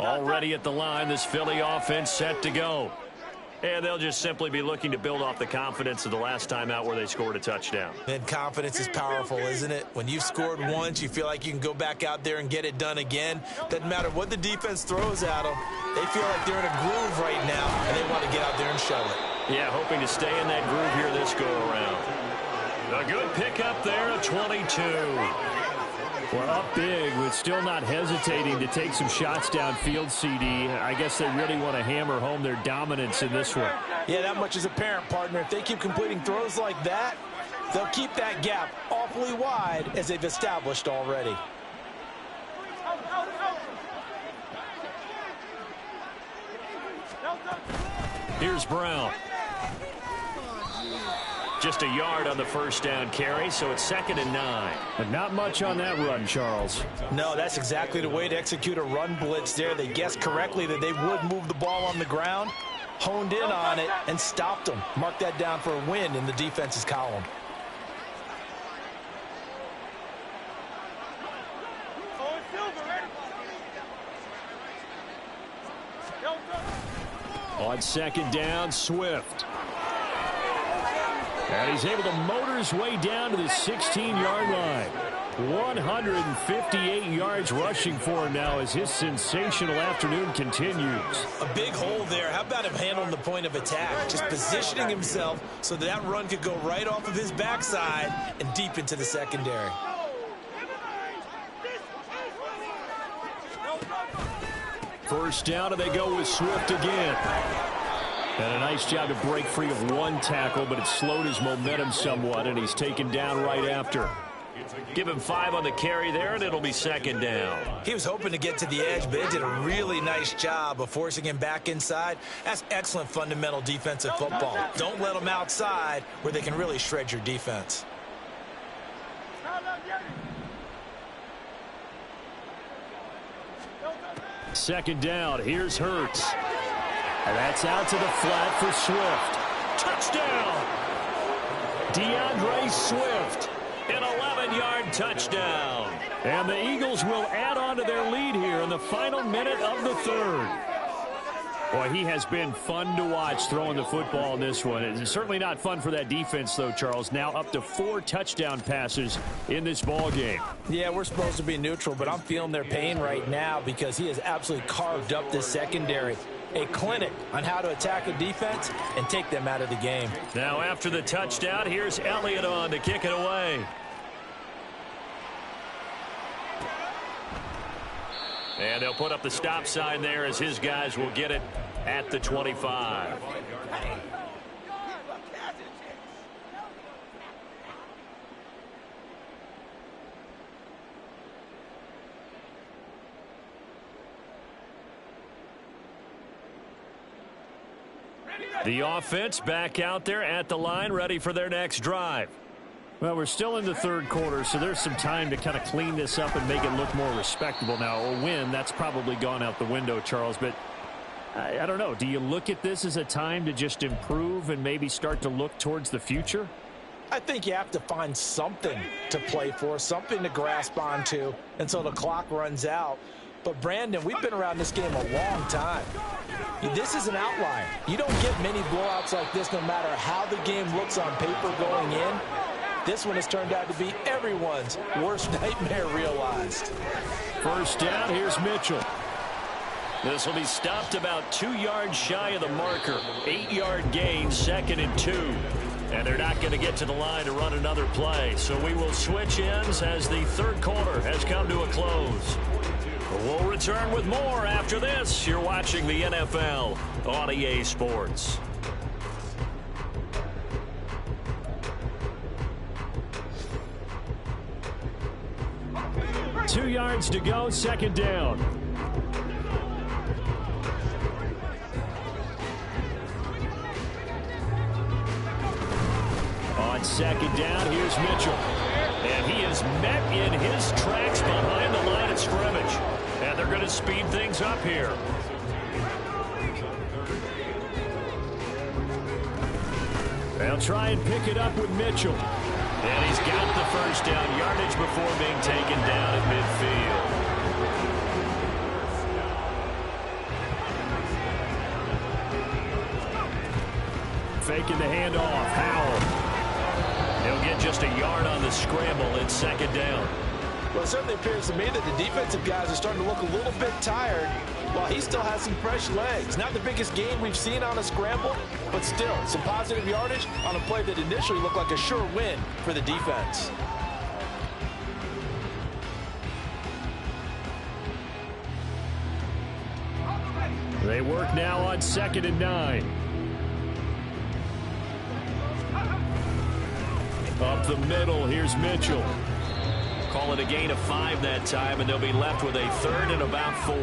Already at the line, this Philly offense set to go. And they'll just simply be looking to build off the confidence of the last time out where they scored a touchdown. And confidence is powerful, isn't it? When you've scored once, you feel like you can go back out there and get it done again. Doesn't matter what the defense throws at them. They feel like they're in a groove right now, and they want to get out there and show it. Yeah, hoping to stay in that groove here this go-around. A good pickup there at 22. Well, up big, but still not hesitating to take some shots downfield, CD. I guess they really want to hammer home their dominance in this one. Yeah, that much is apparent, partner. If they keep completing throws like that, they'll keep that gap awfully wide as they've established already. Here's Brown. Just a yard on the first down carry, so it's 2nd and 9. But not much on that run, Charles. No, that's exactly the way to execute a run blitz there. They guessed correctly that they would move the ball on the ground, honed in on it, and stopped them. Mark that down for a win in the defense's column. On 2nd down, Swift. And he's able to motor his way down to the 16-yard line. 158 yards rushing for him now as his sensational afternoon continues. A big hole there. How about him handling the point of attack? Just positioning himself so that run could go right off of his backside and deep into the secondary. First down, and they go with Swift again. And a nice job to break free of one tackle, but it slowed his momentum somewhat, and he's taken down right after. Give him 5 on the carry there, and it'll be 2nd down. He was hoping to get to the edge, but it did a really nice job of forcing him back inside. That's excellent fundamental defensive football. Don't let them outside where they can really shred your defense. Second down, here's Hurts. And that's out to the flat for Swift. Touchdown! DeAndre Swift, an 11-yard touchdown. And the Eagles will add on to their lead here in the final minute of the third. Boy, he has been fun to watch throwing the football in this one. It's certainly not fun for that defense, though, Charles. Now up to 4 touchdown passes in this ball game. Yeah, we're supposed to be neutral, but I'm feeling their pain right now because he has absolutely carved up this secondary. A clinic on how to attack a defense and take them out of the game. Now after the touchdown, here's Elliott on to kick it away. And they'll put up the stop sign there as his guys will get it at the 25. The offense back out there at the line, ready for their next drive. Well, we're still in the third quarter, so there's some time to kind of clean this up and make it look more respectable. Now, a win, that's probably gone out the window, Charles, but I don't know. Do you look at this as a time to just improve and maybe start to look towards the future? I think you have to find something to play for, something to grasp onto until the clock runs out. But, Brandon, we've been around this game a long time. This is an outlier. You don't get many blowouts like this no matter how the game looks on paper going in. This one has turned out to be everyone's worst nightmare realized. First down, here's Mitchell. This will be stopped about 2 yards shy of the marker. 8-yard gain, 2nd and 2. And they're not going to get to the line to run another play. So we will switch ends as the third quarter has come to a close. We'll return with more after this. You're watching the NFL on EA Sports. 2 yards to go, second down. On second down, here's Mitchell. And he is met in his tracks behind the line of scrimmage. And they're going to speed things up here. They'll try and pick it up with Mitchell. And he's got the first down yardage before being taken down at midfield. Faking the handoff. Howell. He'll get just a yard on the scramble. It's second down. Well, it certainly appears to me that the defensive guys are starting to look a little bit tired while he still has some fresh legs. Not the biggest gain we've seen on a scramble, but still some positive yardage on a play that initially looked like a sure win for the defense. They work now on 2nd and 9. Up the middle, here's Mitchell. Call it a gain of 5 that time, and they'll be left with a 3rd and about 4.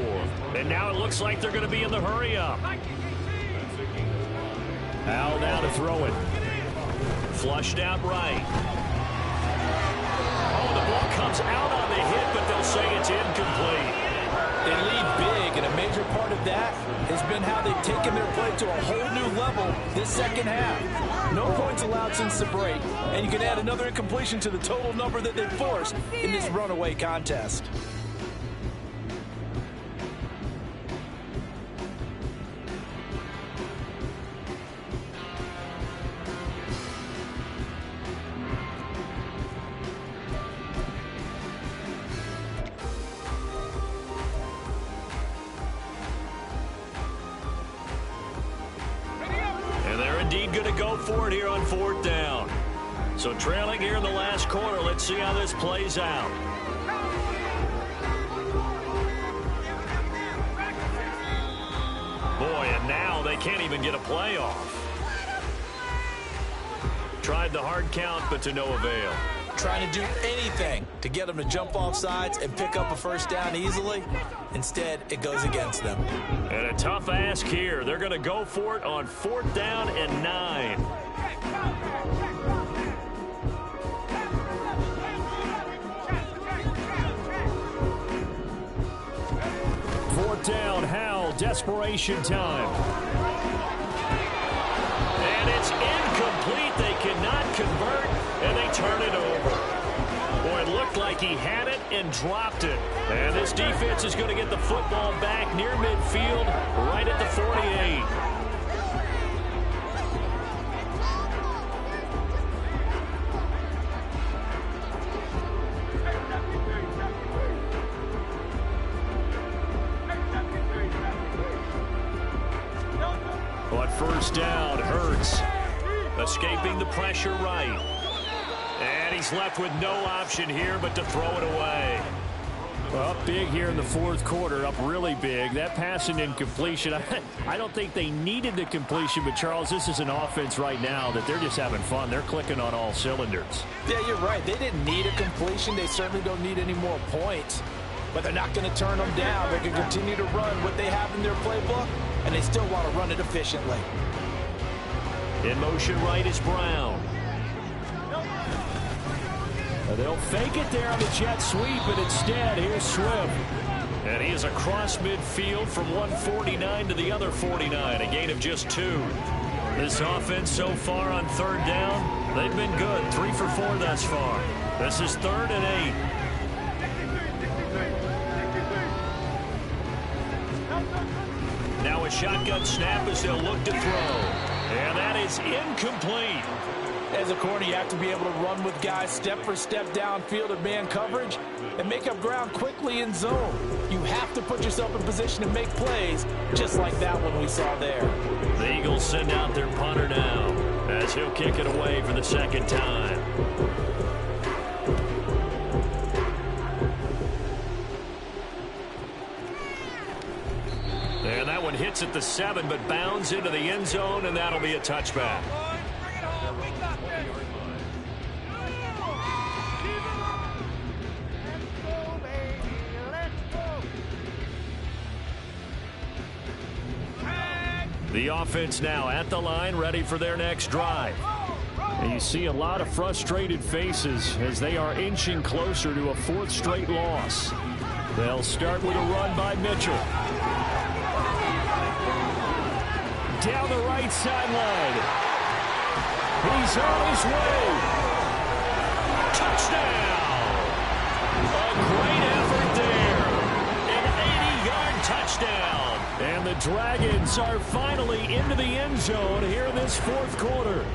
And now it looks like they're going to be in the hurry-up. Howell now to throw it. Flushed out right. Oh, the ball comes out on the hit, but they'll say it's incomplete. They lead big, and a major part of that has been how they've taken their play to a whole new level this second half. No points allowed since the break, and you can add another incompletion to the total number that they've forced in this runaway contest. For it here on 4th down. So trailing here in the last quarter. Let's see how this plays out. Boy, and now they can't even get a play off. Tried the hard count, but to no avail. Trying to do anything to get them to jump off sides and pick up a first down easily. Instead, it goes against them. And a tough ask here. They're going to go for it on 4th down and 9. Fourth down, Howell, desperation time. And it's incomplete. They cannot convert, and they turn it over. Boy, it looked like he had it and dropped it. And this defense is going to get the football back near midfield, right at the 48. But first down, Hurts escaping the pressure right. And he's left with no option here but to throw it away. Well, up big here in the 4th quarter, up really big. That pass and incompletion, I don't think they needed the completion, but Charles, this is an offense right now that they're just having fun. They're clicking on all cylinders. Yeah, you're right. They didn't need a completion. They certainly don't need any more points. But they're not going to turn them down. They can continue to run what they have in their playbook, and they still want to run it efficiently. In motion right is Brown. They'll fake it there on the jet sweep, but instead, here's Swift. And he is across midfield from 149 to the other 49, a gain of just 2. This offense so far on 3rd down, they've been good, 3 for 4 thus far. This is 3rd and 8. Now a shotgun snap as they'll look to throw. And that is incomplete. As a corner, you have to be able to run with guys step for step downfield in man coverage and make up ground quickly in zone. You have to put yourself in position to make plays, just like that one we saw there. The Eagles send out their punter now as he'll kick it away for the 2nd time. And that one hits at the 7, but bounds into the end zone, and that'll be a touchback. The offense now at the line, ready for their next drive. And you see a lot of frustrated faces as they are inching closer to a 4th straight loss. They'll start with a run by Mitchell. Down the right sideline. He's on his way. Touchdown! A great effort there. An 80-yard touchdown. And the Dragons are finally into the end zone here in this 4th quarter.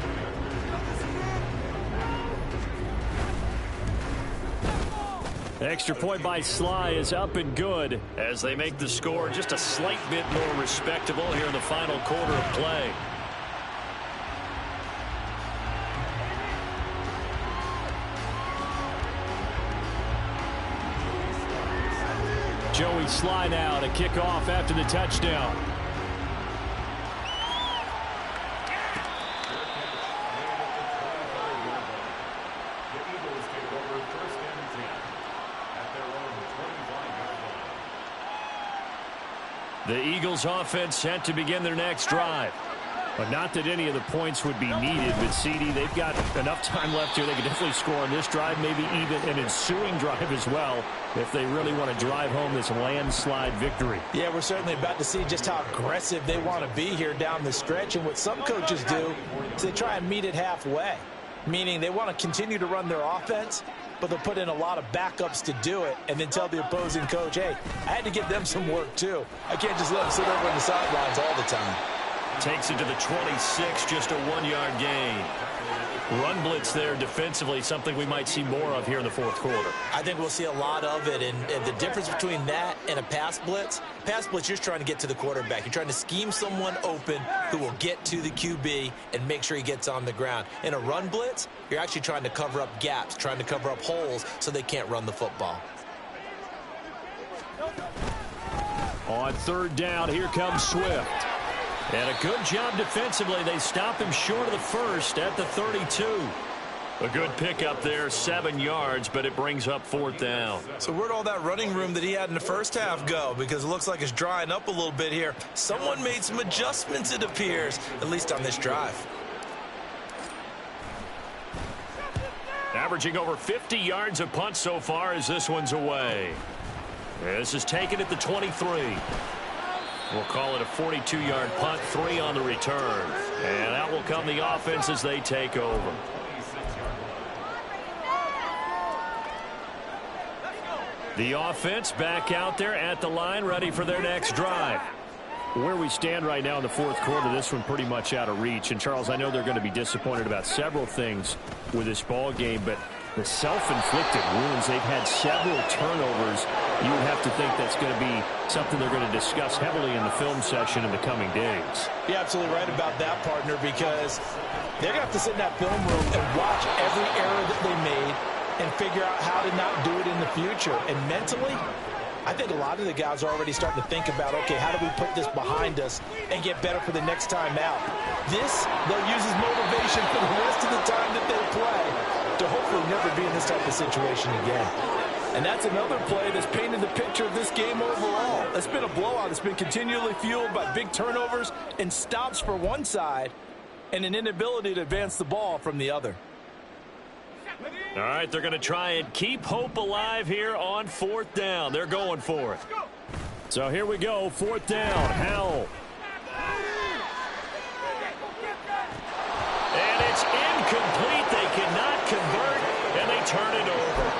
Extra point by Sly is up and good as they make the score just a slight bit more respectable here in the final quarter of play. Joey Sly now to kick off after the touchdown. The Eagles offense set to begin their next drive. But not that any of the points would be needed, but CD, they've got enough time left here. They can definitely score on this drive, maybe even an ensuing drive as well, if they really want to drive home this landslide victory. Yeah, we're certainly about to see just how aggressive they want to be here down the stretch. And what some coaches do is they try and meet it halfway, meaning they want to continue to run their offense, but they'll put in a lot of backups to do it and then tell the opposing coach, hey, I had to give them some work too. I can't just let them sit over on the sidelines all the time. Takes it to the 26, just a 1-yard gain. Run blitz there defensively, something we might see more of here in the 4th quarter. I think we'll see a lot of it, and the difference between that and a pass blitz, you're just trying to get to the quarterback. You're trying to scheme someone open who will get to the QB and make sure he gets on the ground. In a run blitz, you're actually trying to cover up gaps, trying to cover up holes so they can't run the football. On 3rd down, here comes Swift. And a good job defensively. They stop him short of the first at the 32. A good pickup there, 7 yards, but it brings up 4th down. So where'd all that running room that he had in the first half go? Because it looks like it's drying up a little bit here. Someone made some adjustments, it appears, at least on this drive. Averaging over 50 yards a punt so far as this one's away. This is taken at the 23. We'll call it a 42-yard punt, 3 on the return. And out will come the offense as they take over. The offense back out there at the line, ready for their next drive. Where we stand right now in the 4th quarter, this one pretty much out of reach. And, Charles, I know they're going to be disappointed about several things with this ball game, but the self-inflicted wounds, they've had several turnovers. You would have to think that's going to be something they're going to discuss heavily in the film session in the coming days. You're absolutely right about that, partner, because they're going to have to sit in that film room and watch every error that they made and figure out how to not do it in the future. And mentally, I think a lot of the guys are already starting to think about, okay, how do we put this behind us and get better for the next time out? This, they'll use as motivation for the rest of the time that they play to hopefully never be in this type of situation again. And that's another play that's painted the picture of this game overall. It's been a blowout. It's been continually fueled by big turnovers and stops for one side and an inability to advance the ball from the other. All right, they're going to try and keep hope alive here on 4th down. They're going for it. So here we go, 4th down. Howell. And it's incomplete. They cannot convert, and they turn it over.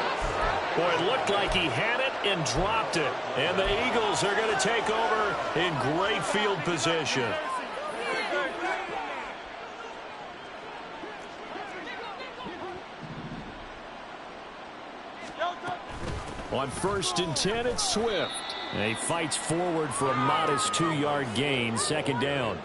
Boy, it looked like he had it and dropped it. And the Eagles are going to take over in great field position. On 1st and 10, it's Swift. And he fights forward for a modest 2-yard gain, 2nd down.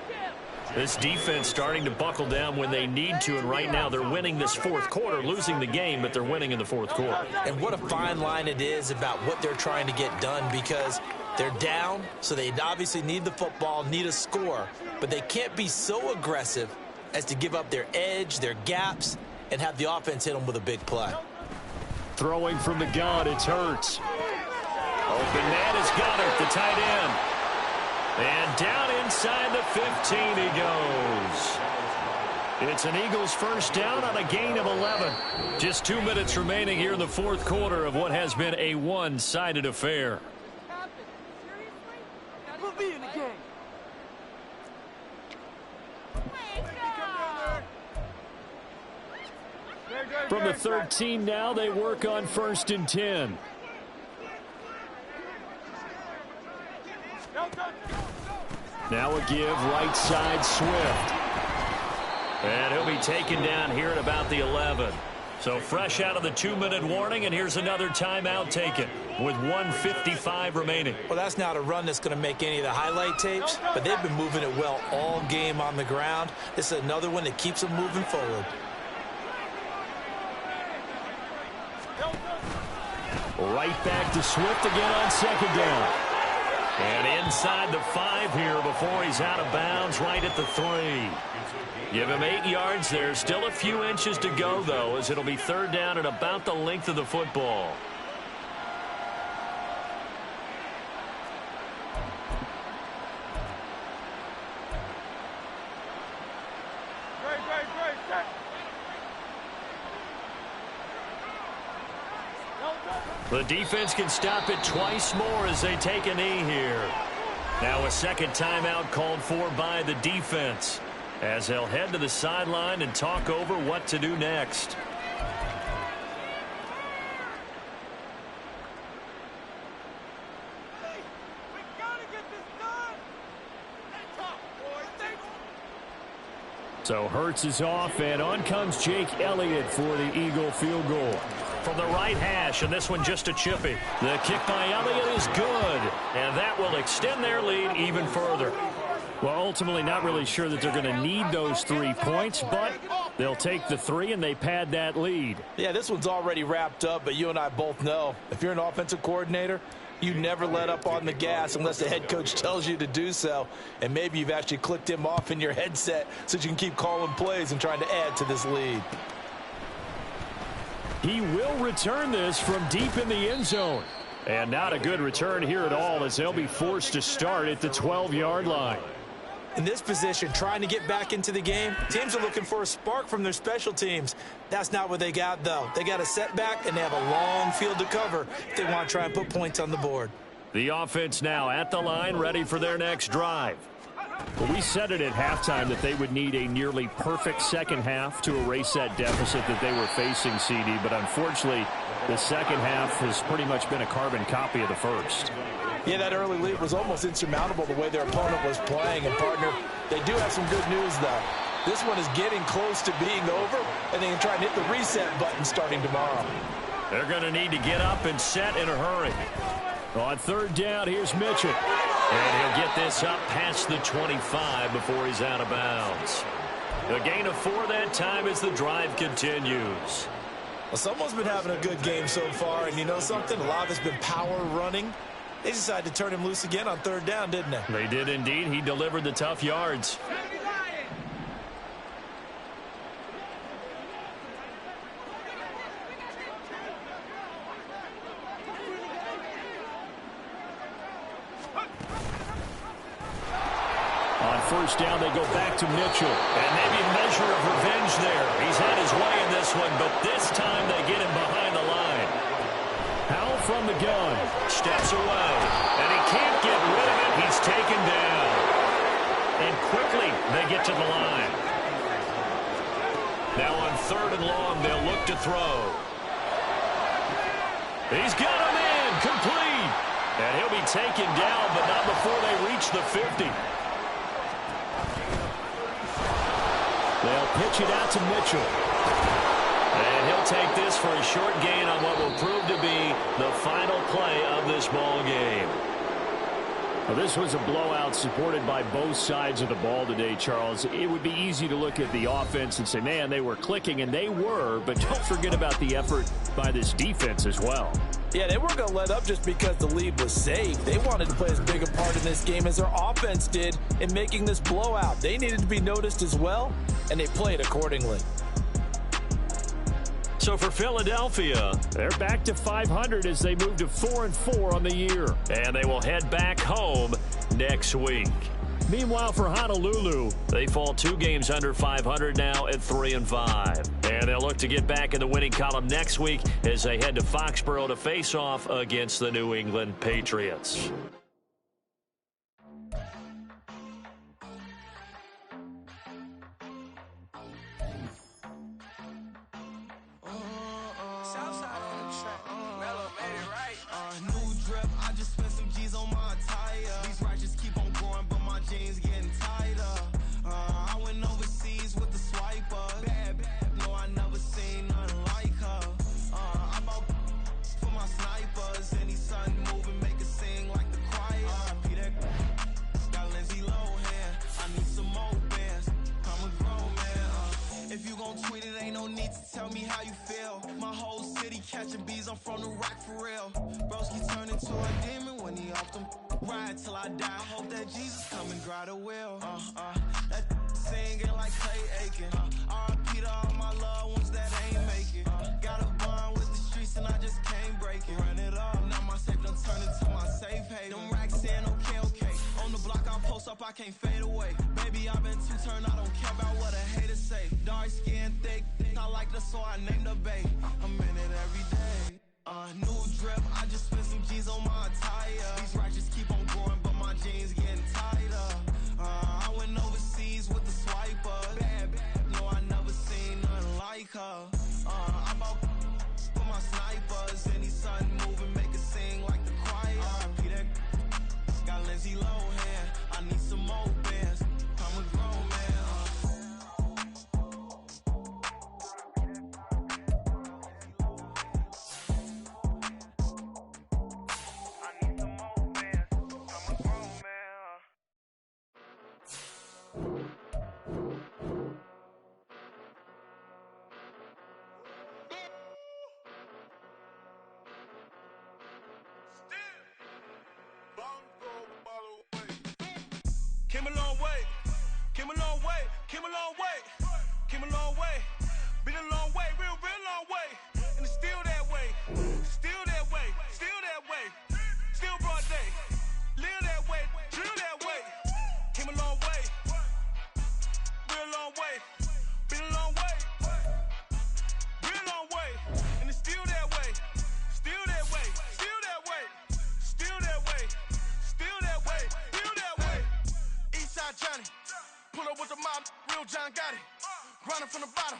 This defense starting to buckle down when they need to, and right now they're winning this 4th quarter, losing the game, but they're winning in the 4th quarter. And what a fine line it is about what they're trying to get done, because they're down, so they obviously need the football, need a score, but they can't be so aggressive as to give up their edge, their gaps, and have the offense hit them with a big play. Throwing from the gun, it's Hurts. Open man is Goddard, the tight end. And down inside the 15 he goes. It's an Eagles first down on a gain of 11. Just 2 minutes remaining here in the fourth quarter of what has been a one-sided affair. We'll be in the game. From the 13 now, they work on 1st and 10. Now a give, right side, Swift. And he'll be taken down here at about the 11. So fresh out of the 2-minute warning, and here's another timeout taken with 1:55 remaining. Well, that's not a run that's going to make any of the highlight tapes, but they've been moving it well all game on the ground. This is another one that keeps them moving forward. Right back to Swift again on 2nd down. And inside the 5 here before he's out of bounds, right at the 3. Give him 8 yards there. Still a few inches to go, though, as it'll be 3rd down and about the length of the football. The defense can stop it twice more as they take a knee here. Now a second timeout called for by the defense, as they'll head to the sideline and talk over what to do next. So Hurts is off, and on comes Jake Elliott for the Eagle field goal. From the right hash, and this one just a chippy. The kick by Elliott is good, and that will extend their lead even further. Well, ultimately not really sure that they're going to need those 3 points, but they'll take the 3 and they pad that lead. Yeah, this one's already wrapped up, but you and I both know if you're an offensive coordinator, you never let up on the gas unless the head coach tells you to do so. And maybe you've actually clicked him off in your headset so you can keep calling plays and trying to add to this lead. He will return this from deep in the end zone. And not a good return here at all, as they'll be forced to start at the 12-yard line. In this position, trying to get back into the game, teams are looking for a spark from their special teams. That's not what they got, though. They got a setback, and they have a long field to cover if they want to try and put points on the board. The offense now at the line, ready for their next drive. Well, we said it at halftime that they would need a nearly perfect second half to erase that deficit that they were facing, CD. But unfortunately, the second half has pretty much been a carbon copy of the first. Yeah, that early lead was almost insurmountable the way their opponent was playing. And, partner, they do have some good news, though. This one is getting close to being over, and they can try and hit the reset button starting tomorrow. They're going to need to get up and set in a hurry. On 3rd down, here's Mitchell. And he'll get this up past the 25 before he's out of bounds. A gain of 4 that time as the drive continues. Well, someone's been having a good game so far, and you know something? A lot of it's been power running. They decided to turn him loose again on 3rd down, didn't they? They did indeed. He delivered the tough yards. On 1st down, they go back to Mitchell. And maybe a measure of revenge there. He's had his way in this one, but this time they get him behind the line. Howell from the gun. Steps away, and he can't get rid of it. He's taken down. And quickly they get to the line. Now on 3rd and long, they'll look to throw. He's got him in, complete. And he'll be taken down, but not before they reach the 50. They'll pitch it out to Mitchell. And he'll take this for a short gain on what will prove to be the final play of this ball game. Well, this was a blowout supported by both sides of the ball today, Charles. It would be easy to look at the offense and say, man, they were clicking, and they were, but don't forget about the effort by this defense as well. Yeah, they weren't going to let up just because the lead was saved. They wanted to play as big a part in this game as their offense did in making this blowout. They needed to be noticed as well, and they played accordingly. So for Philadelphia, they're back to 500 as they move to 4-4 on the year. And they will head back home next week. Meanwhile, for Honolulu, they fall 2 games under 500 now at 3-5. And they'll look to get back in the winning column next week as they head to Foxborough to face off against the New England Patriots. I can't fade away. Baby, I've been too turned, I don't care about what a hater say. Dark skin, thick, I like the so I named the babe. I'm in it every day. New drip, I just spent some G's on my attire. These righteous keep on growing, but my jeans getting tighter. I went overseas with the swiper. Bad, no, I never seen nothing like her. I'm about for my snipers. Any sun moving, make it sing like the choir. RIP that got Lindsay Lohan. I need some more bands. I'm a grown man. I need some more bands. I'm a grown man. Came a long way, came a long way, came a long way, came a long way, been a long way, real long way, and it's still that way, still that way, still that way, still broad day, live that way, drill that way, came a long way, real long way, been a long way, real long way, and it's still that way, still that way, still that way, still that way, still that way, still that way. Eastside Johnny, pull up with the mob, real John Gotti. Grinding from the bottom,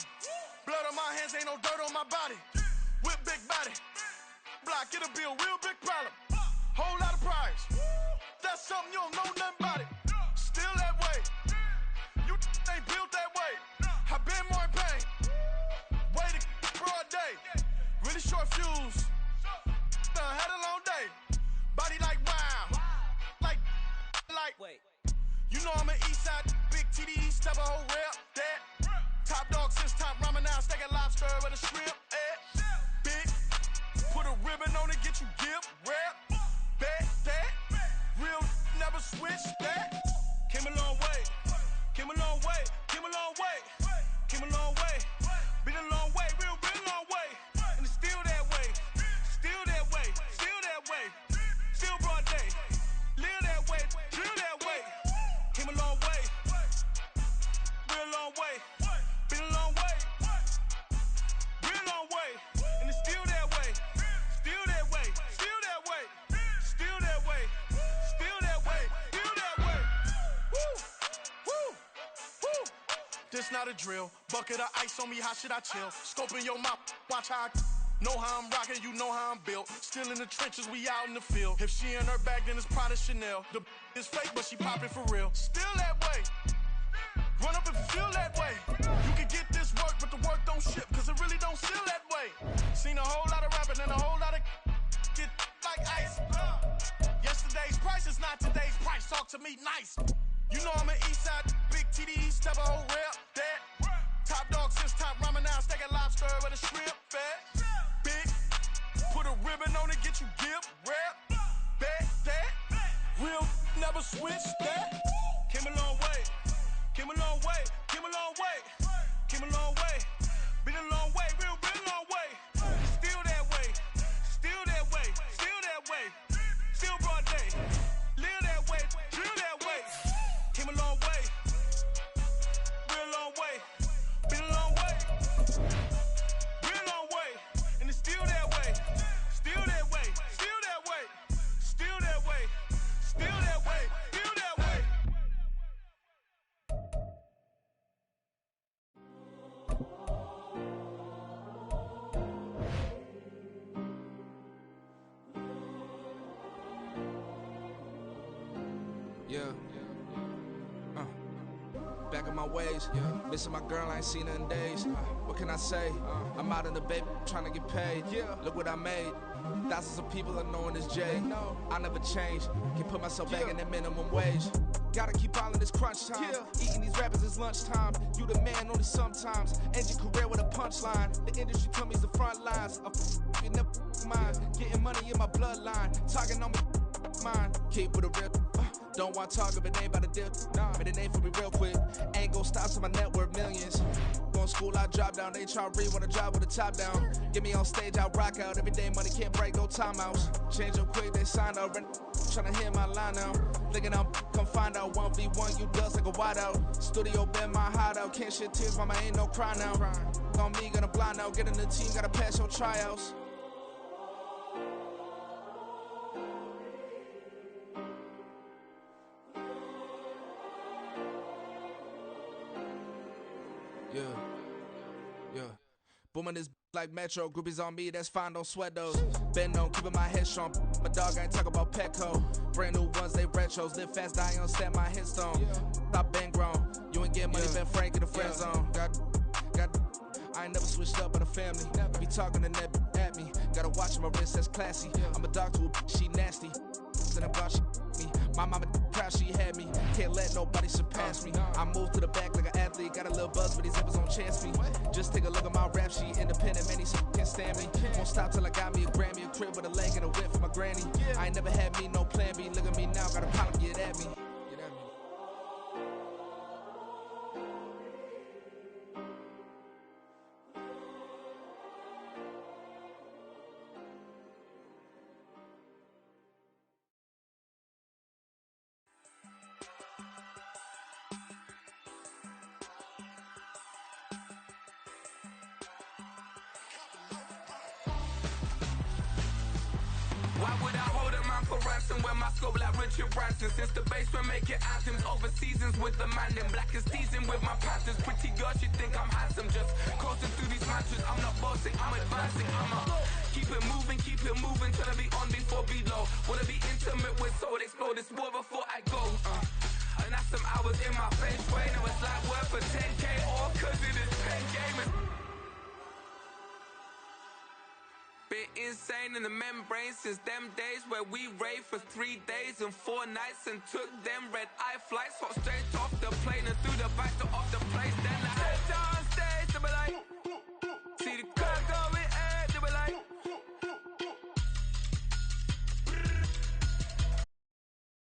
blood on my hands, ain't no dirt on my body. Whip big body, block, it'll be a real big problem. Whole lot of prize, that's something you don't know nothing about it. Still that way, you ain't built that way. I been more in pain, way to broad day. Really short fuse, had a long day. Body like wow, like, wait. You know I'm an Eastside, big TDE, step a whole rep, that. Top dog since top ramen now, steak and lobster with a shrimp, Big, put a ribbon on it, get you gift, rep, bet, that. Real, never switch, that. Came a long way, came a long way, came a long way, came a long way. Been a long way, real long way. And it's still that way, still that way, still that way. Still broad day, live that way, drill that way. Came a long way, real long way, been a long way, real long way, and it's still that way, still that way, still that way, still that way, still that way, still that way. Woo, woo, woo. This not a drill, bucket of ice on me, how should I chill? Scoping your mouth, watch how I know how I'm rocking, you know how I'm built. Still in the trenches, we out in the field. If she in her bag, then it's Prada Chanel. The is fake, but she popping for real. Still that way. Run up if you feel that way. You can get this work, but the work don't ship, cause it really don't feel that way. Seen a whole lot of rapping and a whole lot of get like ice. Yesterday's price is not today's price. Talk to me nice. You know I'm an Eastside, big TDE, step a whole rep, that. Top dog since top ramen now, steak and lobster with a shrimp, fat. Big, put a ribbon on it, get you gift, rep, bet, that. Real, never switch, that. Came a long way, came a long way, came a long way, came a long way. Been a long way, real long way. Still that way, still that way, still that way. Still broad day, live that way, drill that way. Came back on my ways. Missing my girl, I ain't seen her in days. What can I say? I'm out in the baby, trying to get paid. Look what I made. Thousands of people are knowing this Jay. I never change. Can put myself back in that minimum wage. Gotta keep all in this crunch time. Eating these rappers is lunchtime. You the man only sometimes. End your career with a punchline. The industry told me it's the front lines. You never mind. Getting money in my bloodline. Talking on me, mine. Keep with a real. Don't want to talk if it ain't about a dip. Made a name for me real quick. Ain't gon' stop till my net worth millions. Going to school, I drop down. They try to read when I drop with the top down. Get me on stage, I rock out. Every day money can't break, no timeouts. Change up quick, they signed up. Tryna hear my line now. Thinking I'm come find out 1v1, you dust like a wideout. Studio been my hideout. Can't shed tears, mama ain't no cry now. On me, gonna blind out. Get in the team, gotta pass your tryouts. Yeah. Booming this like Metro. Groupies on me, that's fine, don't sweat those. Been on, keeping my head strong. My dog ain't talk about Petco. Brand new ones, they retros. Live fast, die on set my headstone. Stop been grown. You ain't getting money, been Frank in the friend zone. Got. I ain't never switched up on the family. Be talking to that at me. Gotta watch my wrist, that's classy. I'm a dog to a she nasty. And I'm glad she me. My mama proud she had me. Can't let nobody surpass me. I moved to the back like an athlete. Got a little buzz, but these zippers don't chance me. Just take a look at my rap sheet. Independent, man, these can't stand me. Won't stop till I got me a Grammy, a crib with a leg and a whip for my granny. I ain't never had me no plan B. Look at me now, got a problem, get at me. Why would I hold a man for ransom when my scope like Richard Branson? Since the basement making anthems over seasons with the man in black is teasing with my patterns. Pretty girl, she think I'm handsome. Just coasting through these matches. I'm not bossing, I'm advancing. I'ma keep it moving till I be on before below. Wanna be intimate with soul, explode this war before I go. And that's some hours in my face. Way now it's like work for 10K all cause it is 10 gamers. Been insane in the membrane since them days where we raved for 3 days and 4 nights and took them red eye flights. Hot straight off the plane and through the back door of the place. Then